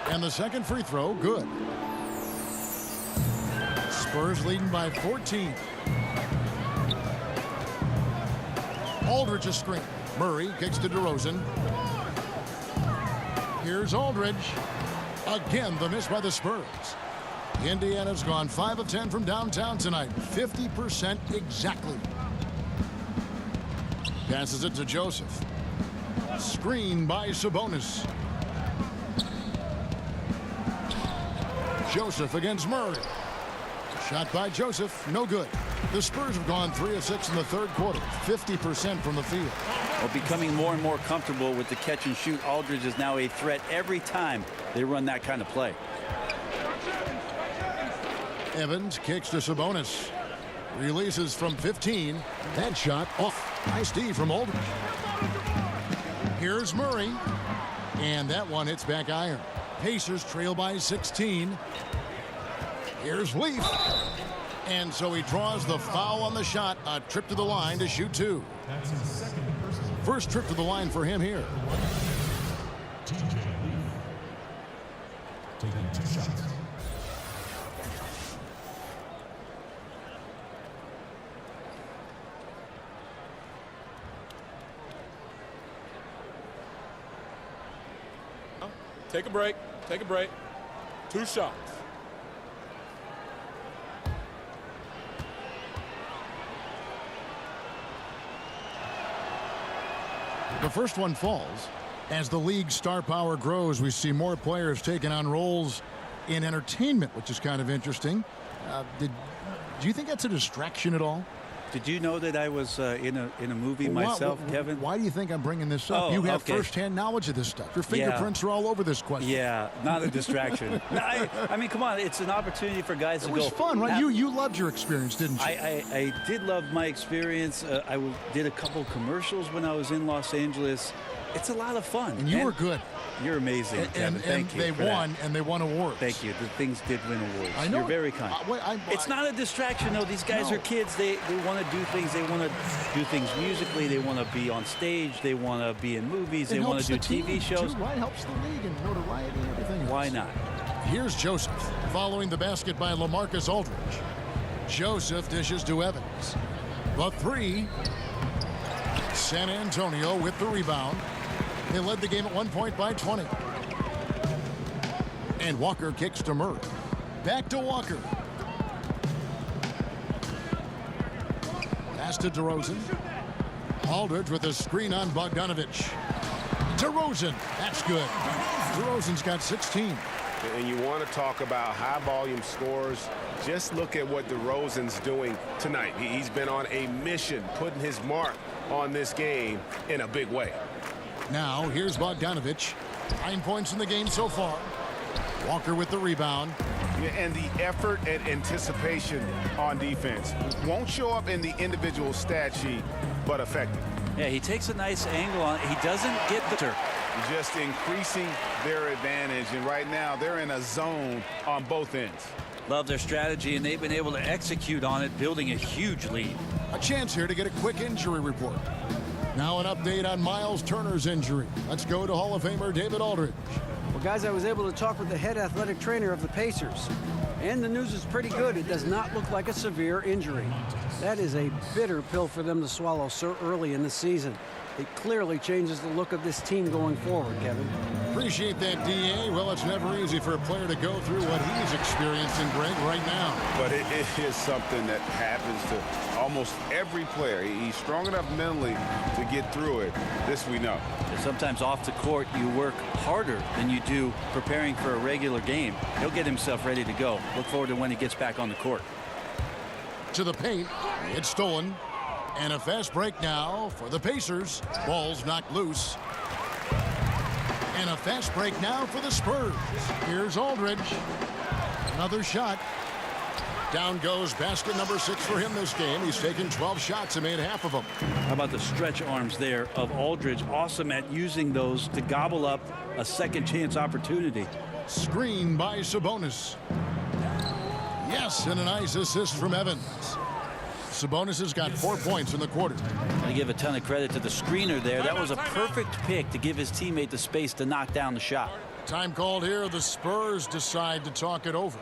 And the second free throw, good. Spurs leading by 14. Aldridge a screen. Murray kicks to DeRozan. Here's Aldridge. Again, the miss by the Spurs. Indiana's gone 5 of 10 from downtown tonight. 50% exactly. Passes it to Joseph. Screen by Sabonis. Joseph against Murray. Shot by Joseph, no good. The Spurs have gone 3 of 6 in the third quarter, 50% from the field. Well, becoming more and more comfortable with the catch and shoot. Aldridge is now a threat every time they run that kind of play. Evans kicks to Sabonis. Releases from 15. That shot off. Nice D from Aldridge. Here's Murray. And that one hits back iron. Pacers trail by 16. Here's Leaf. And so he draws the foul on the shot. A trip to the line to shoot 2. First trip to the line for him here. Taking 2 shots. Take a break. Take a break. 2 shots. The first one falls. As the league's star power grows, we see more players taking on roles in entertainment, which is kind of interesting. Do you think that's a distraction at all? Did you know that I was in a movie myself, Kevin? Why do you think I'm bringing this up? You have firsthand knowledge of this stuff. Your fingerprints are all over this question. Yeah, not a distraction. I mean, come on. It's an opportunity for guys to go. It was fun, right? You loved your experience, didn't you? I did love my experience. I did a couple commercials when I was in Los Angeles. It's a lot of fun. And you were good. You're amazing, Kevin. Thank you. And they won awards. Thank you. The things did win awards. I know. You're very kind. It's not a distraction, though. These guys are kids. They want to do things. They want to do things musically. They want to be on stage. They want to be in movies. They want to do TV shows. Too, right? Helps the league and notoriety and everything else. Why not? Here's Joseph following the basket by LaMarcus Aldridge. Joseph dishes to Evans. The three. San Antonio with the rebound. They led the game at 1 point by 20. And Walker kicks to Murray. Back to Walker. Pass to Derozan. Aldridge with a screen on Bogdanovich. Derozan. That's good. Derozan's got 16. And you want to talk about high volume scores. Just look at what DeRozan's doing tonight. He's been on a mission, putting his mark on this game in a big way. Now, here's Bogdanovich. 9 points in the game so far. Walker with the rebound. Yeah, and the effort and anticipation on defense won't show up in the individual stat sheet, but effective. Yeah, he takes a nice angle on it. He doesn't get the turn. Just increasing their advantage, and right now they're in a zone on both ends. Love their strategy, and they've been able to execute on it, building a huge lead. A chance here to get a quick injury report. Now an update on Miles Turner's injury. Let's go to Hall of Famer David Aldridge. Well, guys, I was able to talk with the head athletic trainer of the Pacers. And the news is pretty good. It does not look like a severe injury. That is a bitter pill for them to swallow so early in the season. It clearly changes the look of this team going forward, Kevin. Appreciate that, D.A. Well, it's never easy for a player to go through what he's experiencing, Greg, right now. But it is something that happens to almost every player. He's strong enough mentally to get through it. This we know. And sometimes off the court, you work harder than you do preparing for a regular game. He'll get himself ready to go. Look forward to when he gets back on the court. To the paint. It's stolen. And a fast break now for the Pacers. Ball's knocked loose. And a fast break now for the Spurs. Here's Aldridge. Another shot. Down goes basket number 6 for him this game. He's taken 12 shots and made half of them. How about the stretch arms there of Aldridge? Awesome at using those to gobble up a second chance opportunity. Screen by Sabonis. Yes, and a nice assist from Evans. Sabonis has got 4 points in the quarter. I give a ton of credit to the screener there. That was a perfect pick to give his teammate the space to knock down the shot. Time called here. The Spurs decide to talk it over.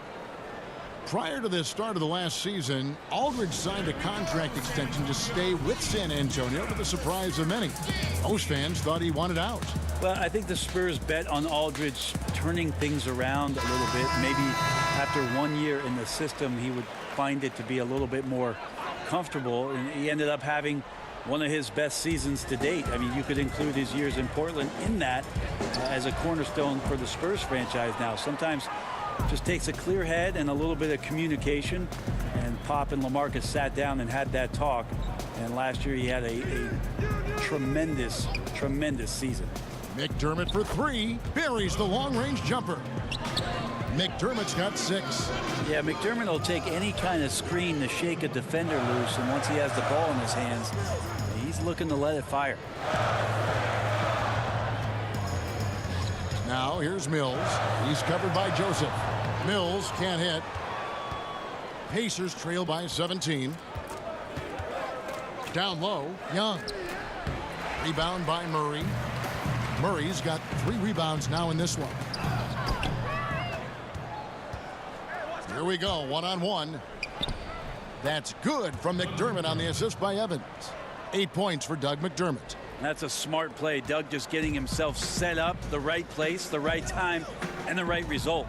Prior to the start of the last season, Aldridge signed a contract extension to stay with San Antonio, to the surprise of many. Most fans thought he wanted out. Well, I think the Spurs bet on Aldridge turning things around a little bit. Maybe after 1 year in the system, he would find it to be a little bit more comfortable, and he ended up having one of his best seasons to date. I mean, you could include his years in Portland in that as a cornerstone for the Spurs franchise now. Sometimes it just takes a clear head and a little bit of communication, and Pop and LaMarcus sat down and had that talk, and last year he had a tremendous season. McDermott for 3, buries the long-range jumper. McDermott's got 6. Yeah, McDermott will take any kind of screen to shake a defender loose, and once he has the ball in his hands, he's looking to let it fire. Now here's Mills. He's covered by Joseph. Mills can't hit. Pacers trail by 17. Down low, Young. Rebound by Murray. Murray's got 3 rebounds now in this one. Here we go, one-on-one. That's good from McDermott on the assist by Evans. 8 points for Doug McDermott. That's a smart play. Doug just getting himself set up, the right place, the right time, and the right result.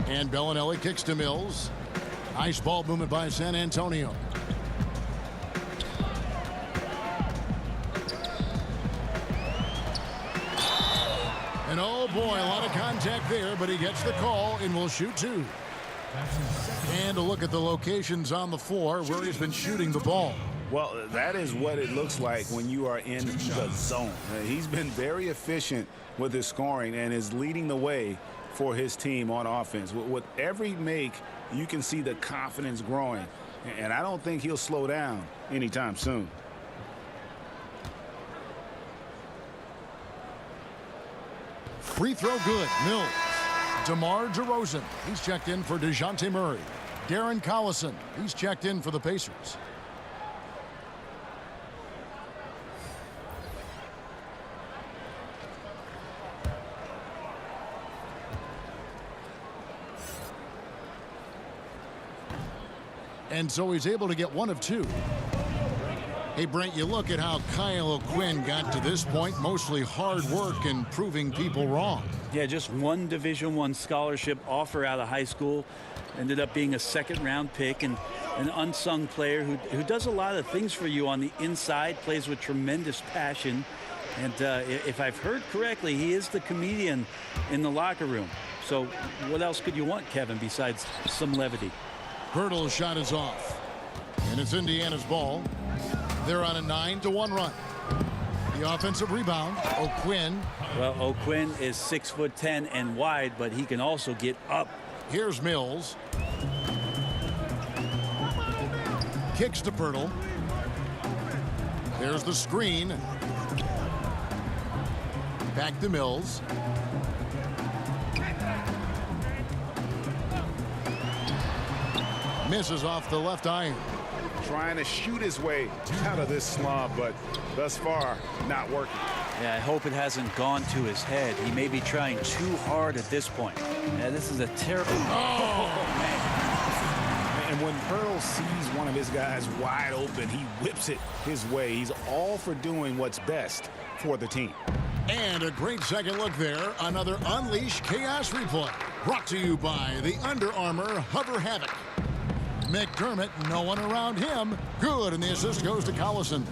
And Bellinelli kicks to Mills. Nice ball movement by San Antonio. And oh boy, a lot of contact there, but he gets the call and will shoot 2. And a look at the locations on the floor where he's been shooting the ball. Well, that is what it looks like when you are in the zone. He's been very efficient with his scoring and is leading the way for his team on offense. With every make, you can see the confidence growing. And I don't think he'll slow down anytime soon. Free throw good. Mills. Demar Derozan. He's checked in for DeJounte Murray. Darren Collison. He's checked in for the Pacers. And so he's able to get one of two. Hey, Brent, you look at how Kyle O'Quinn got to this point, mostly hard work and proving people wrong. Yeah, just one Division I scholarship offer out of high school. Ended up being a second-round pick and an unsung player who does a lot of things for you on the inside, plays with tremendous passion. And if I've heard correctly, he is the comedian in the locker room. So what else could you want, Kevin, besides some levity? Hurdle's shot is off. And it's Indiana's ball. They're on a 9-1 run. The offensive rebound, O'Quinn. Well, O'Quinn is 6'10" and wide, but he can also get up. Here's Mills. Kicks to Pirtle. There's the screen. Back to Mills. Misses off the left iron. Trying to shoot his way out of this slump, but thus far, not working. Yeah, I hope it hasn't gone to his head. He may be trying too hard at this point. Yeah, this is a terrible... Oh, man. And when Pearl sees one of his guys wide open, he whips it his way. He's all for doing what's best for the team. And a great second look there. Another Unleash Chaos replay. Brought to you by the Under Armour Hover Havoc. McDermott, no one around him. Good, and the assist goes to Collison.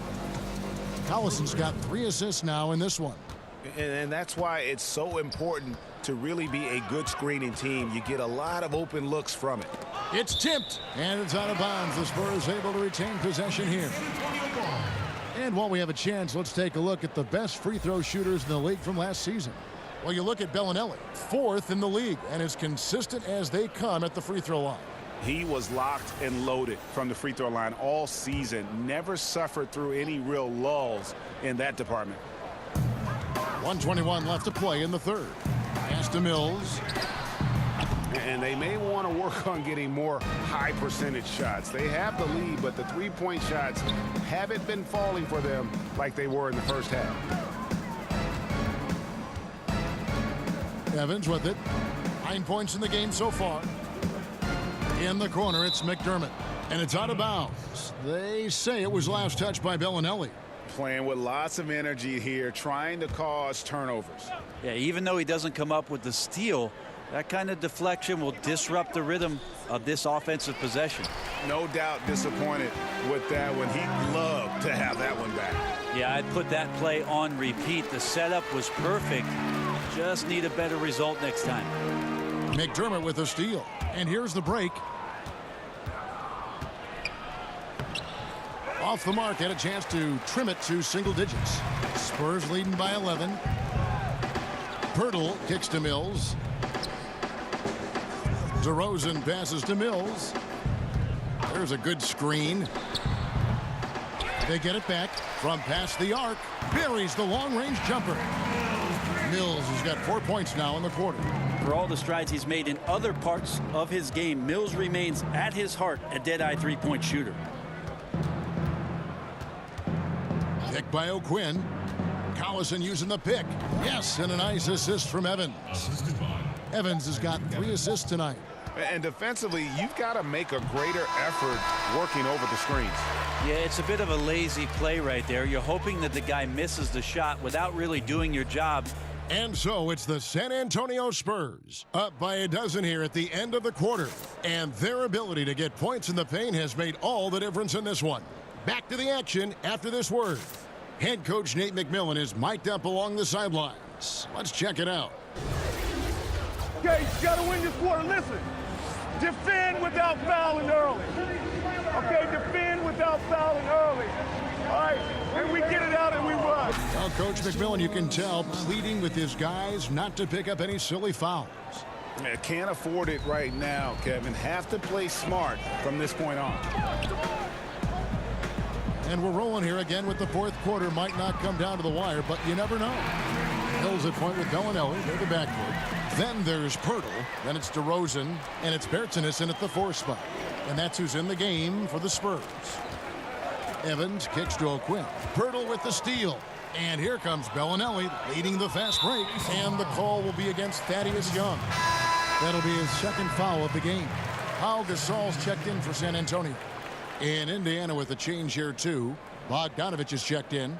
Collison's got 3 assists now in this one. And that's why it's so important to really be a good screening team. You get a lot of open looks from it. It's tipped, and it's out of bounds. The Spurs able to retain possession here. And while we have a chance, let's take a look at the best free throw shooters in the league from last season. Well, you look at Bellinelli, 4th in the league, and as consistent as they come at the free throw line. He was locked and loaded from the free throw line all season. Never suffered through any real lulls in that department. 1:21 left to play in the third. Pass to Mills. And they may want to work on getting more high percentage shots. They have the lead, but the three-point shots haven't been falling for them like they were in the first half. Evans with it. 9 points in the game so far. In the corner, it's McDermott. And it's out of bounds. They say it was last touched by Bellinelli. Playing with lots of energy here, trying to cause turnovers. Yeah, even though he doesn't come up with the steal, that kind of deflection will disrupt the rhythm of this offensive possession. No doubt disappointed with that one. He'd love to have that one back. Yeah, I'd put that play on repeat. The setup was perfect. Just need a better result next time. McDermott with a steal. And here's the break. Off the mark, had a chance to trim it to single digits. Spurs leading by 11. Pirtle kicks to Mills. DeRozan passes to Mills. There's a good screen. They get it back from past the arc. Buries the long-range jumper. Mills has got 4 points now in the quarter. For all the strides he's made in other parts of his game, Mills remains at his heart a dead-eye three-point shooter. Pick by O'Quinn. Collison using the pick. Yes, and a nice assist from Evans. Evans has got 3 assists tonight. And defensively, you've got to make a greater effort working over the screens. Yeah, it's a bit of a lazy play right there. You're hoping that the guy misses the shot without really doing your job. And so it's the San Antonio Spurs up by a dozen here at the end of the quarter. And their ability to get points in the paint has made all the difference in this one. Back to the action after this word. Head coach Nate McMillan is mic'd up along the sidelines. Let's check it out. Okay, you gotta win this quarter. Listen, defend without fouling early. Okay, defend without fouling early. All right, and we get it out and we run. Well, Coach McMillan, you can tell, pleading with his guys not to pick up any silly fouls. Can't afford it right now, Kevin. Have to play smart from this point on. And we're rolling here again with the fourth quarter. Might not come down to the wire, but you never know. Hills at point with Bellinelli. They're the backcourt. Then there's Pirtle. Then it's DeRozan. And it's Bertinason at the 4 spot. And that's who's in the game for the Spurs. Evans kicks to O'Quinn. Pirtle with the steal. And here comes Bellinelli leading the fast break. And the call will be against Thaddeus Young. That'll be his second foul of the game. Pau Gasol's checked in for San Antonio. In Indiana with a change here too. Bogdanovich is checked in.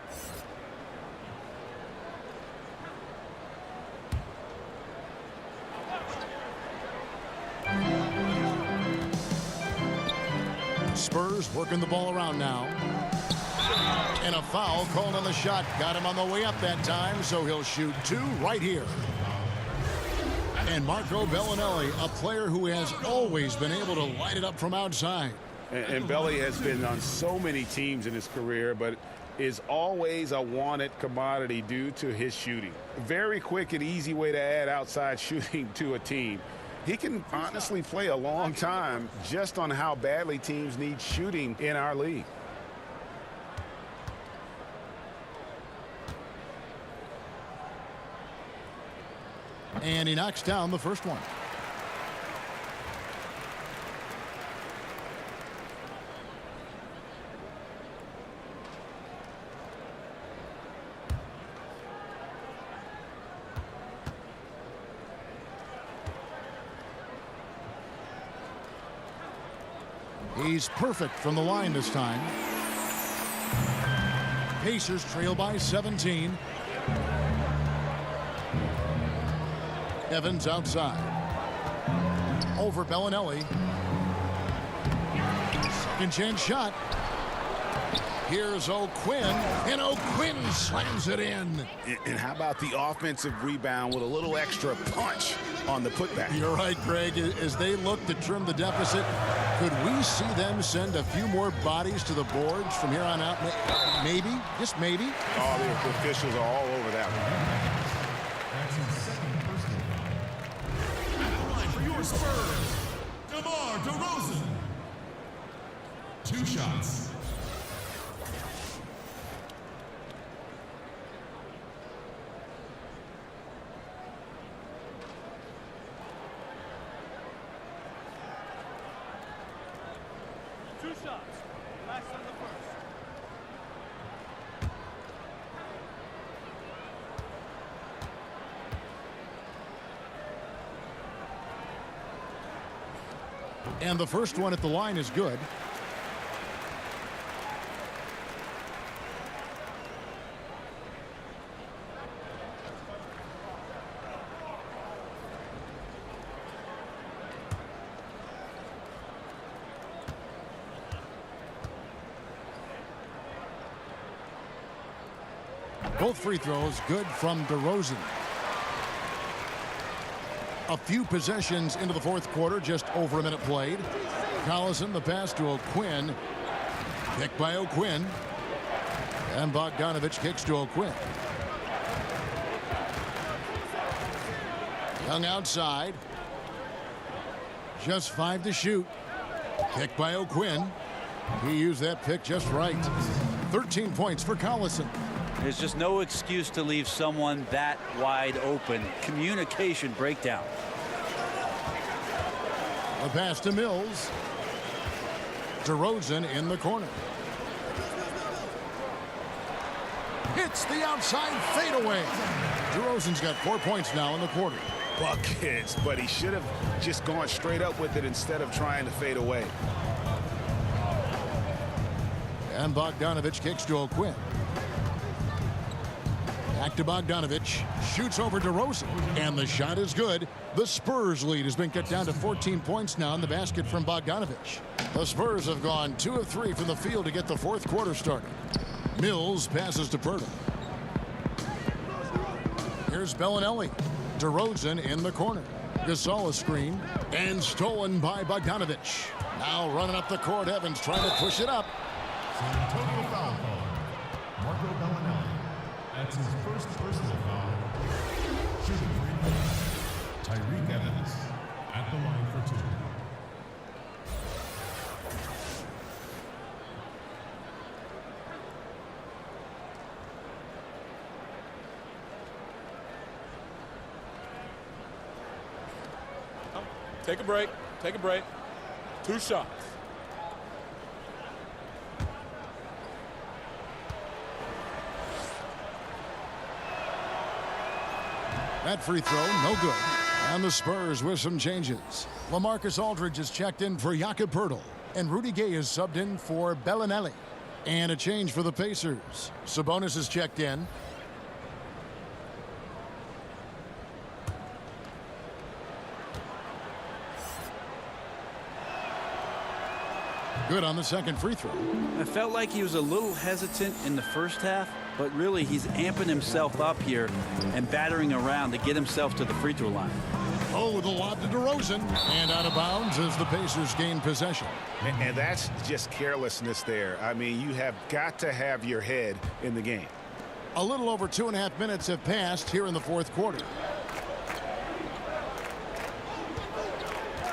Spurs working the ball around now. And a foul called on the shot. Got him on the way up that time, so he'll shoot 2 right here. And Marco Bellinelli, a player who has always been able to light it up from outside. And Belly has been on so many teams in his career, but is always a wanted commodity due to his shooting. Very quick and easy way to add outside shooting to a team. He can honestly play a long time just on how badly teams need shooting in our league. And he knocks down the first one. He's perfect from the line this time. Pacers trail by 17. Evans outside. Over Bellinelli. Second chance shot. Here's O'Quinn, and O'Quinn slams it in. And how about the offensive rebound with a little extra punch on the putback? You're right, Greg. As they look to trim the deficit, could we see them send a few more bodies to the boards from here on out? Maybe, just maybe. Oh, the officials are all over that one. For your Spurs, Demar Derozan. 2 shots. Last on the first. And the first one at the line is good. Both free throws good from DeRozan. A few possessions into the fourth quarter, just over a minute played. Collison, the pass to O'Quinn. Picked by O'Quinn. And Bogdanovich kicks to O'Quinn. Young outside. Just 5 to shoot. Picked by O'Quinn. He used that pick just right. 13 points for Collison. There's just no excuse to leave someone that wide open. Communication breakdown. A pass to Mills. DeRozan in the corner. Hits the outside fadeaway. DeRozan's got 4 points now in the quarter. Buckets, but he should have just gone straight up with it instead of trying to fade away. And Bogdanovich kicks to O'Quinn. Back to Bogdanovich. Shoots over DeRozan. And the shot is good. The Spurs lead has been cut down to 14 points now in the basket from Bogdanovich. The Spurs have gone 2 of 3 from the field to get the fourth quarter started. Mills passes to Pirtle. Here's Bellinelli. DeRozan in the corner. Gasol a screen. And stolen by Bogdanovich. Now running up the court, Evans trying to push it up. San Antonio foul call. Marco Bellinelli. That's his first personal foul. Shooting free. Tyreek Evans at the line for 2. Take a break. Take a break. 2 shots. That free throw, no good. And the Spurs with some changes. LaMarcus Aldridge is checked in for Jakob Poeltl. And Rudy Gay is subbed in for Bellinelli. And a change for the Pacers. Sabonis is checked in. Good on the second free throw. I felt like he was a little hesitant in the first half, but really he's amping himself up here and battering around to get himself to the free throw line. Oh, the lob to DeRozan. And out of bounds as the Pacers gain possession. And that's just carelessness there. I mean, you have got to have your head in the game. A little over 2.5 minutes have passed here in the fourth quarter.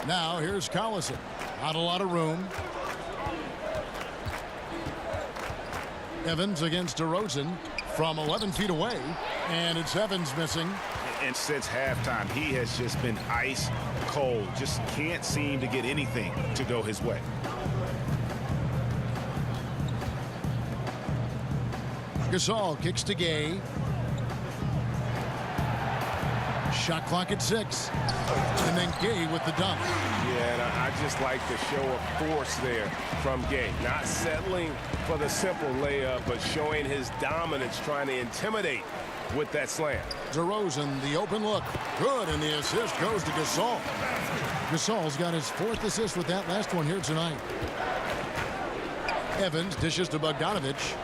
Now here's Collison. Not a lot of room. Evans against DeRozan from 11 feet away, and it's Evans missing. And since halftime, he has just been ice cold. Just can't seem to get anything to go his way. Gasol kicks to Gay. Shot clock at 6. And then Gay with the dunk. Yeah, and I just like the show of force there from Gay. Not settling for the simple layup, but showing his dominance, trying to intimidate with that slam. DeRozan, the open look. Good, and the assist goes to Gasol. Gasol's got his 4th assist with that last one here tonight. Evans dishes to Bogdanovich.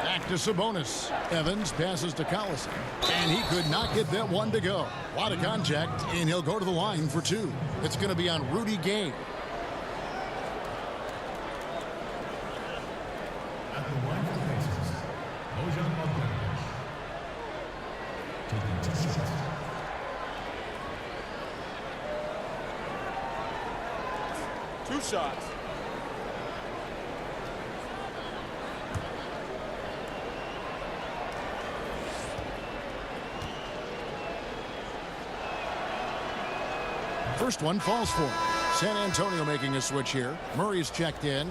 Back to Sabonis. Evans passes to Collison. And he could not get that one to go. A lot of contact, and he'll go to the line for 2. It's going to be on Rudy Gay. At the line for the Pacers, Bojan Bogdanovich. Taking 2 shots. Two shots. First one falls for him. San Antonio making a switch here. Murray's checked in.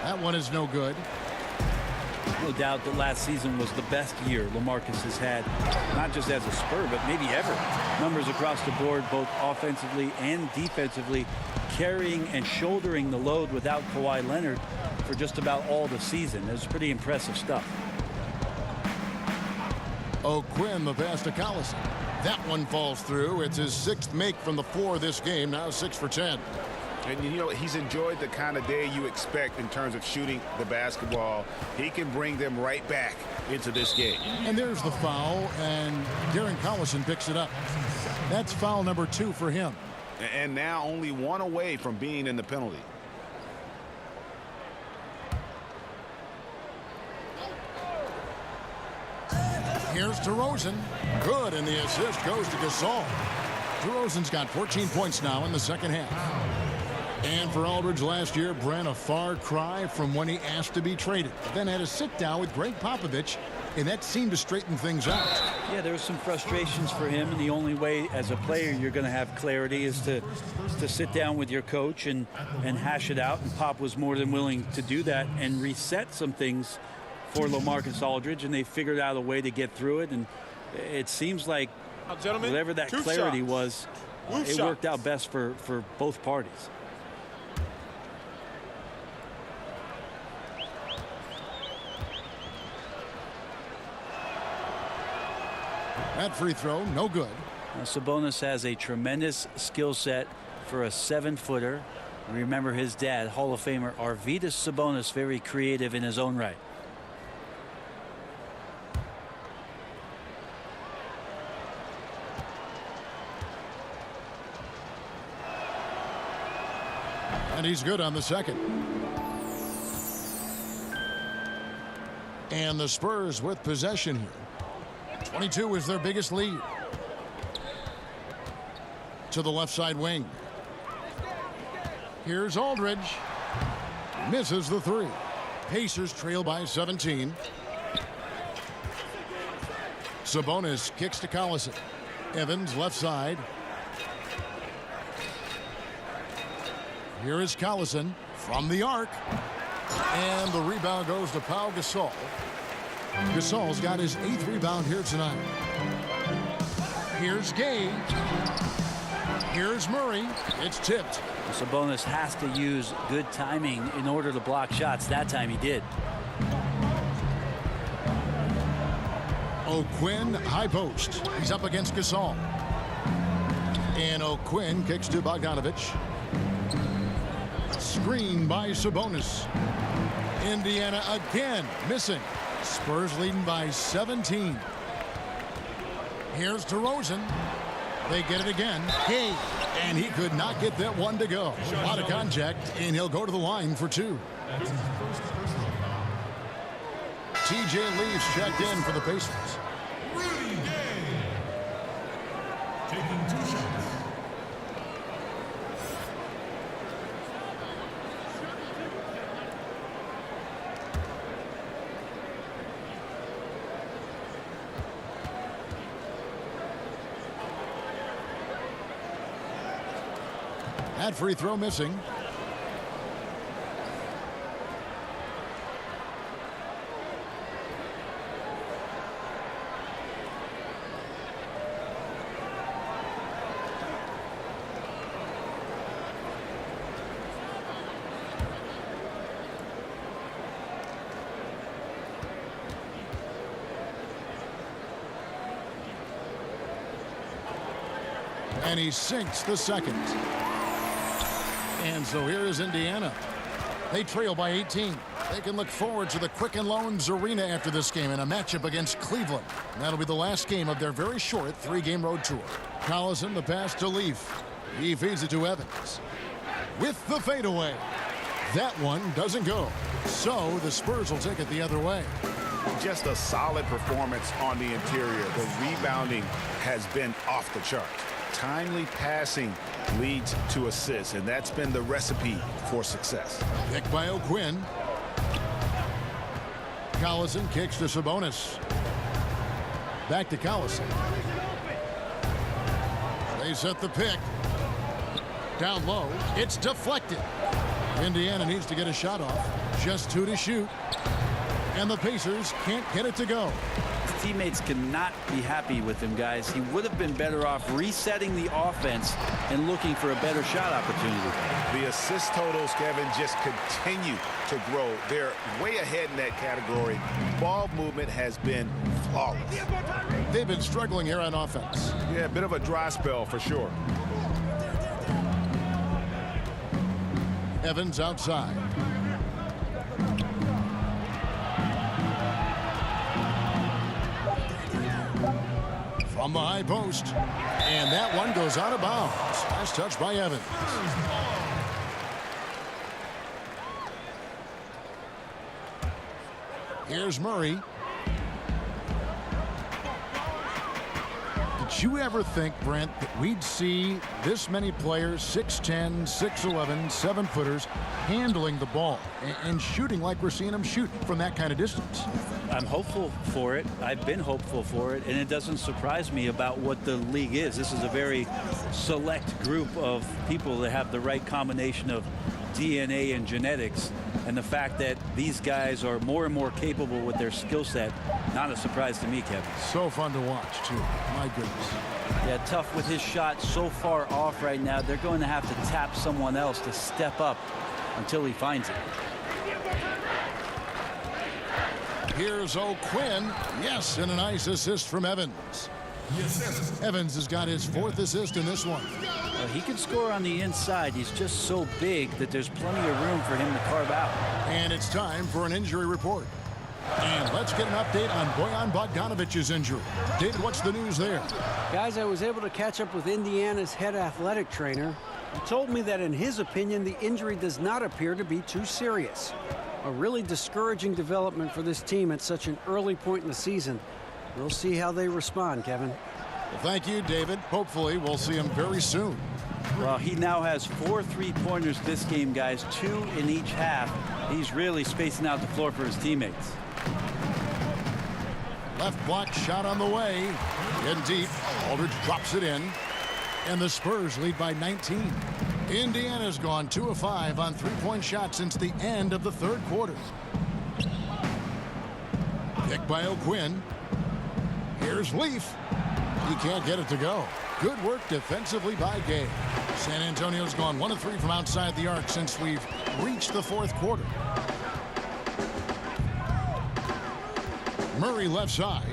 That one is no good. No doubt that last season was the best year LaMarcus has had, not just as a Spur, but maybe ever. Numbers across the board, both offensively and defensively, carrying and shouldering the load without Kawhi Leonard for just about all the season. It was pretty impressive stuff. O'Quinn, the pass to Collison. That one falls through. It's his 6th make from the floor this game, now 6 for 10. And, you know, he's enjoyed the kind of day you expect in terms of shooting the basketball. He can bring them right back into this game. And there's the foul, and Darren Collison picks it up. That's foul number 2 for him. And now only 1 away from being in the penalty. Here's DeRozan. Good, and the assist goes to Gasol. DeRozan's got 14 points now in the second half. And for Aldridge last year, Brent, a far cry from when he asked to be traded. Then had a sit-down with Greg Popovich, and that seemed to straighten things out. Yeah, there was some frustrations for him, and the only way as a player you're going to have clarity is to sit down with your coach and hash it out. And Pop was more than willing to do that and reset some things for LaMarcus Aldridge, and they figured out a way to get through it. And it seems like whatever that clarity was, it worked out best for both parties. That free throw, no good. Now, Sabonis has a tremendous skill set for a 7-footer. Remember his dad, Hall of Famer Arvydas Sabonis, very creative in his own right. And he's good on the second. And the Spurs with possession here. 22 is their biggest lead. To the left side wing. Here's Aldridge. Misses the three. Pacers trail by 17. Sabonis kicks to Collison. Evans left side. Here is Collison from the arc. And the rebound goes to Pau Gasol. Gasol's got his 8th rebound here tonight. Here's Gay. Here's Murray. It's tipped. Sabonis has to use good timing in order to block shots. That time he did. O'Quinn, high post. He's up against Gasol. And O'Quinn kicks to Bogdanovich. Screen by Sabonis. Indiana again missing. Spurs leading by 17. Here's DeRozan. They get it again. Hey, and he could not get that one to go. A lot of contact, and he'll go to the line for 2. That's his first personal foul. TJ Leafs checked in for the Pacers. Rudy Gay. Taking 2 shots. That free throw missing. And he sinks the second. And so here is Indiana. They trail by 18. They can look forward to the Quicken Loans Arena after this game in a matchup against Cleveland. And that'll be the last game of their very short 3-game road tour. Collison, the pass to Leaf. He feeds it to Evans. With the fadeaway. That one doesn't go. So the Spurs will take it the other way. Just a solid performance on the interior. The rebounding has been off the chart. Timely passing leads to assists, and that's been the recipe for success. Picked by O'Quinn. Collison kicks to Sabonis. Back to Collison. They set the pick. Down low. It's deflected. Indiana needs to get a shot off. Just 2 to shoot. And the Pacers can't get it to go. His teammates cannot be happy with him, guys. He would have been better off resetting the offense and looking for a better shot opportunity. The assist totals, Kevin, just continue to grow. They're way ahead in that category. Ball movement has been flawless. They've been struggling here on offense. Yeah, a bit of a dry spell for sure. Evans outside. From the high post. And that one goes out of bounds. Nice touch by Evans. Here's Murray. Did you ever think, Brent, that we'd see this many players, 6'10", 6'11", 7-footers, handling the ball and shooting like we're seeing them shoot from that kind of distance? I'm hopeful for it. I've been hopeful for it, and it doesn't surprise me about what the league is. This is a very select group of people that have the right combination of DNA and genetics, and the fact that these guys are more and more capable with their skill set, not a surprise to me, Kevin. So fun to watch, too. My goodness. Yeah, tough with his shot so far off right now. They're going to have to tap someone else to step up until he finds it. Here's O'Quinn. Yes, and a nice assist from Evans. Evans has got his 4th assist in this one. Well, he can score on the inside. He's just so big that there's plenty of room for him to carve out. And it's time for an injury report. And let's get an update on Bojan Bogdanovic's injury. David, what's the news there? Guys, I was able to catch up with Indiana's head athletic trainer. He told me that in his opinion, the injury does not appear to be too serious. A really discouraging development for this team at such an early point in the season. We'll see how they respond, Kevin. Well, thank you, David. Hopefully, we'll see him very soon. Well, he now has 4 3-pointers this game, guys, 2 in each half. He's really spacing out the floor for his teammates. Left block shot on the way. In deep. Aldridge drops it in. And the Spurs lead by 19. Indiana's gone 2 of 5 on 3-point shots since the end of the 3rd quarter. Pick by O'Quinn. Here's Leaf. He can't get it to go. Good work defensively by Gay. San Antonio's gone 1 of 3 from outside the arc since we've reached the 4th quarter. Murray left side.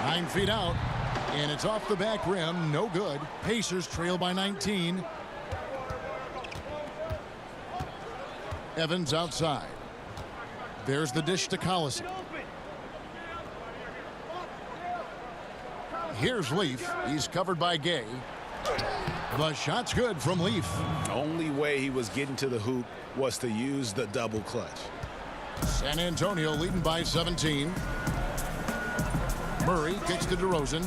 9 feet out. And it's off the back rim. No good. Pacers trail by 19. Evans outside. There's the dish to Collison. Here's Leaf. He's covered by Gay. The shot's good from Leaf. Only way he was getting to the hoop was to use the double clutch. San Antonio leading by 17. Murray kicks to DeRozan.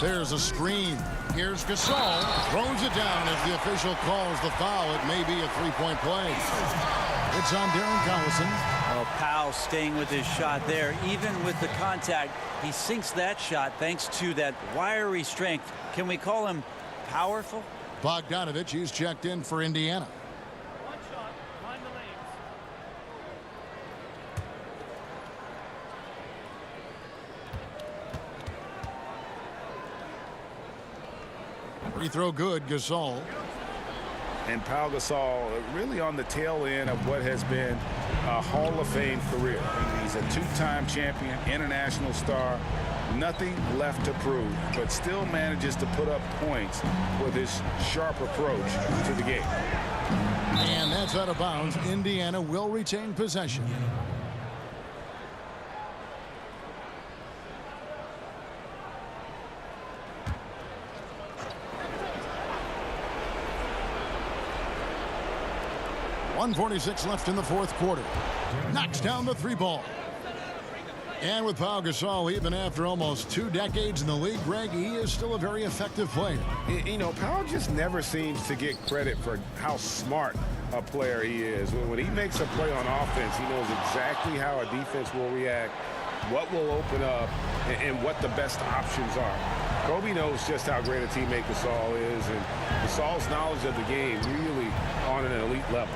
There's a screen. Here's Gasol. Throws it down as the official calls the foul. It may be a 3-point play. It's on Darren Collison. Well, Powell staying with his shot there. Even with the contact, he sinks that shot thanks to that wiry strength. Can we call him powerful? Bogdanovich, he's checked in for Indiana. One shot, behind the lanes. Free throw good, Gasol. And Pau Gasol really on the tail end of what has been a Hall of Fame career. He's a 2-time champion, international star, nothing left to prove, but still manages to put up points with his sharp approach to the game. And that's out of bounds. Indiana will retain possession. .146 left in the 4th quarter. Knocks down the 3-ball. And with Pau Gasol, even after almost 2 decades in the league, Greg, he is still a very effective player. You know, Pau just never seems to get credit for how smart a player he is. When he makes a play on offense, he knows exactly how a defense will react, what will open up, and what the best options are. Kobe knows just how great a teammate Gasol is, and Gasol's knowledge of the game really on an elite level.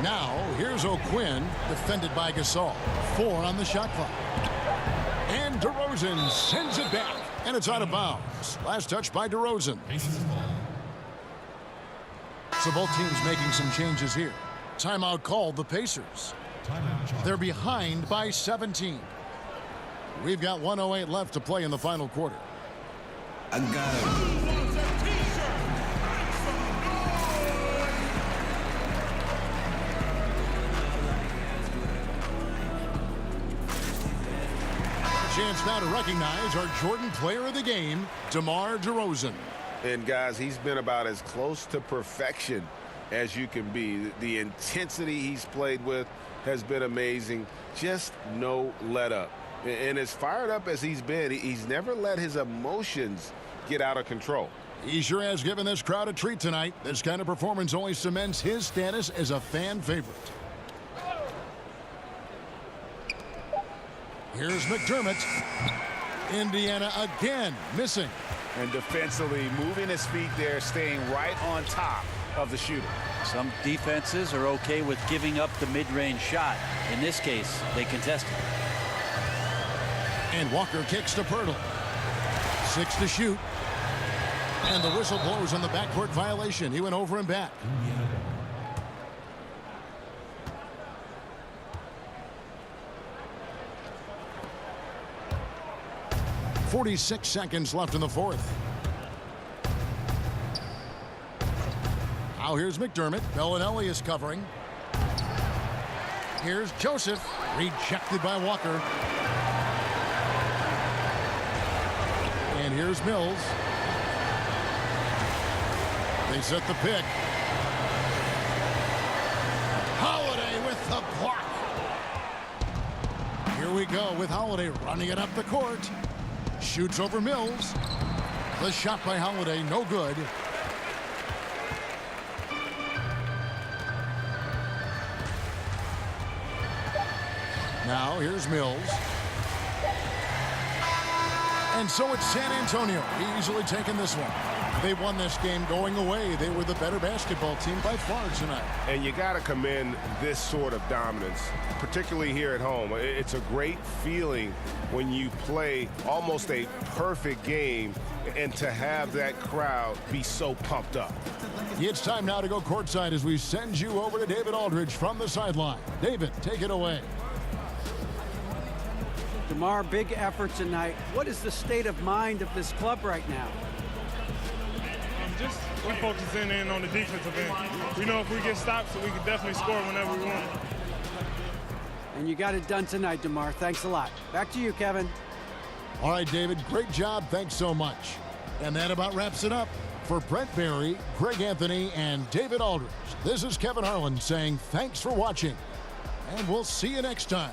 Now, here's O'Quinn, defended by Gasol. 4 on the shot clock. And DeRozan sends it back, and it's out of bounds. Last touch by DeRozan. So both teams making some changes here. Timeout called the Pacers. They're behind by 17. We've got 1:08 left to play in the final quarter. I got it. Chance now to recognize our Jordan Player of the Game, Demar Derozan. And guys, he's been about as close to perfection as you can be. The intensity he's played with has been amazing. Just no let up. And as fired up as he's been, he's never let his emotions get out of control. He sure has given this crowd a treat tonight. This kind of performance only cements his status as a fan favorite. Here's McDermott. Indiana again missing. And defensively moving his feet there, staying right on top of the shooter. Some defenses are okay with giving up the mid-range shot. In this case, they contested. And Walker kicks to Pirtle. 6 to shoot. And the whistle blows on the backcourt violation. He went over and back. 46 seconds left in the fourth. Now here's McDermott. Bellinelli is covering. Here's Joseph. Rejected by Walker. And here's Mills. They set the pick. Holiday with the block. Here we go with Holiday running it up the court. Shoots over Mills. The shot by Holiday, no good. Now here's Mills. And so it's San Antonio easily taking this one. They won this game going away. They were the better basketball team by far tonight. And you got to commend this sort of dominance, particularly here at home. It's a great feeling when you play almost a perfect game and to have that crowd be so pumped up. It's time now to go courtside as we send you over to David Aldridge from the sideline. David, take it away. DeMar, big effort tonight. What is the state of mind of this club right now? We're focusing in on the defensive end. We know if we get stopped, so we can definitely score whenever we want. And you got it done tonight, DeMar. Thanks a lot. Back to you, Kevin. All right, David, great job. Thanks so much. And that about wraps it up. For Brent Barry, Greg Anthony, and David Aldridge, this is Kevin Harlan saying thanks for watching. And we'll see you next time.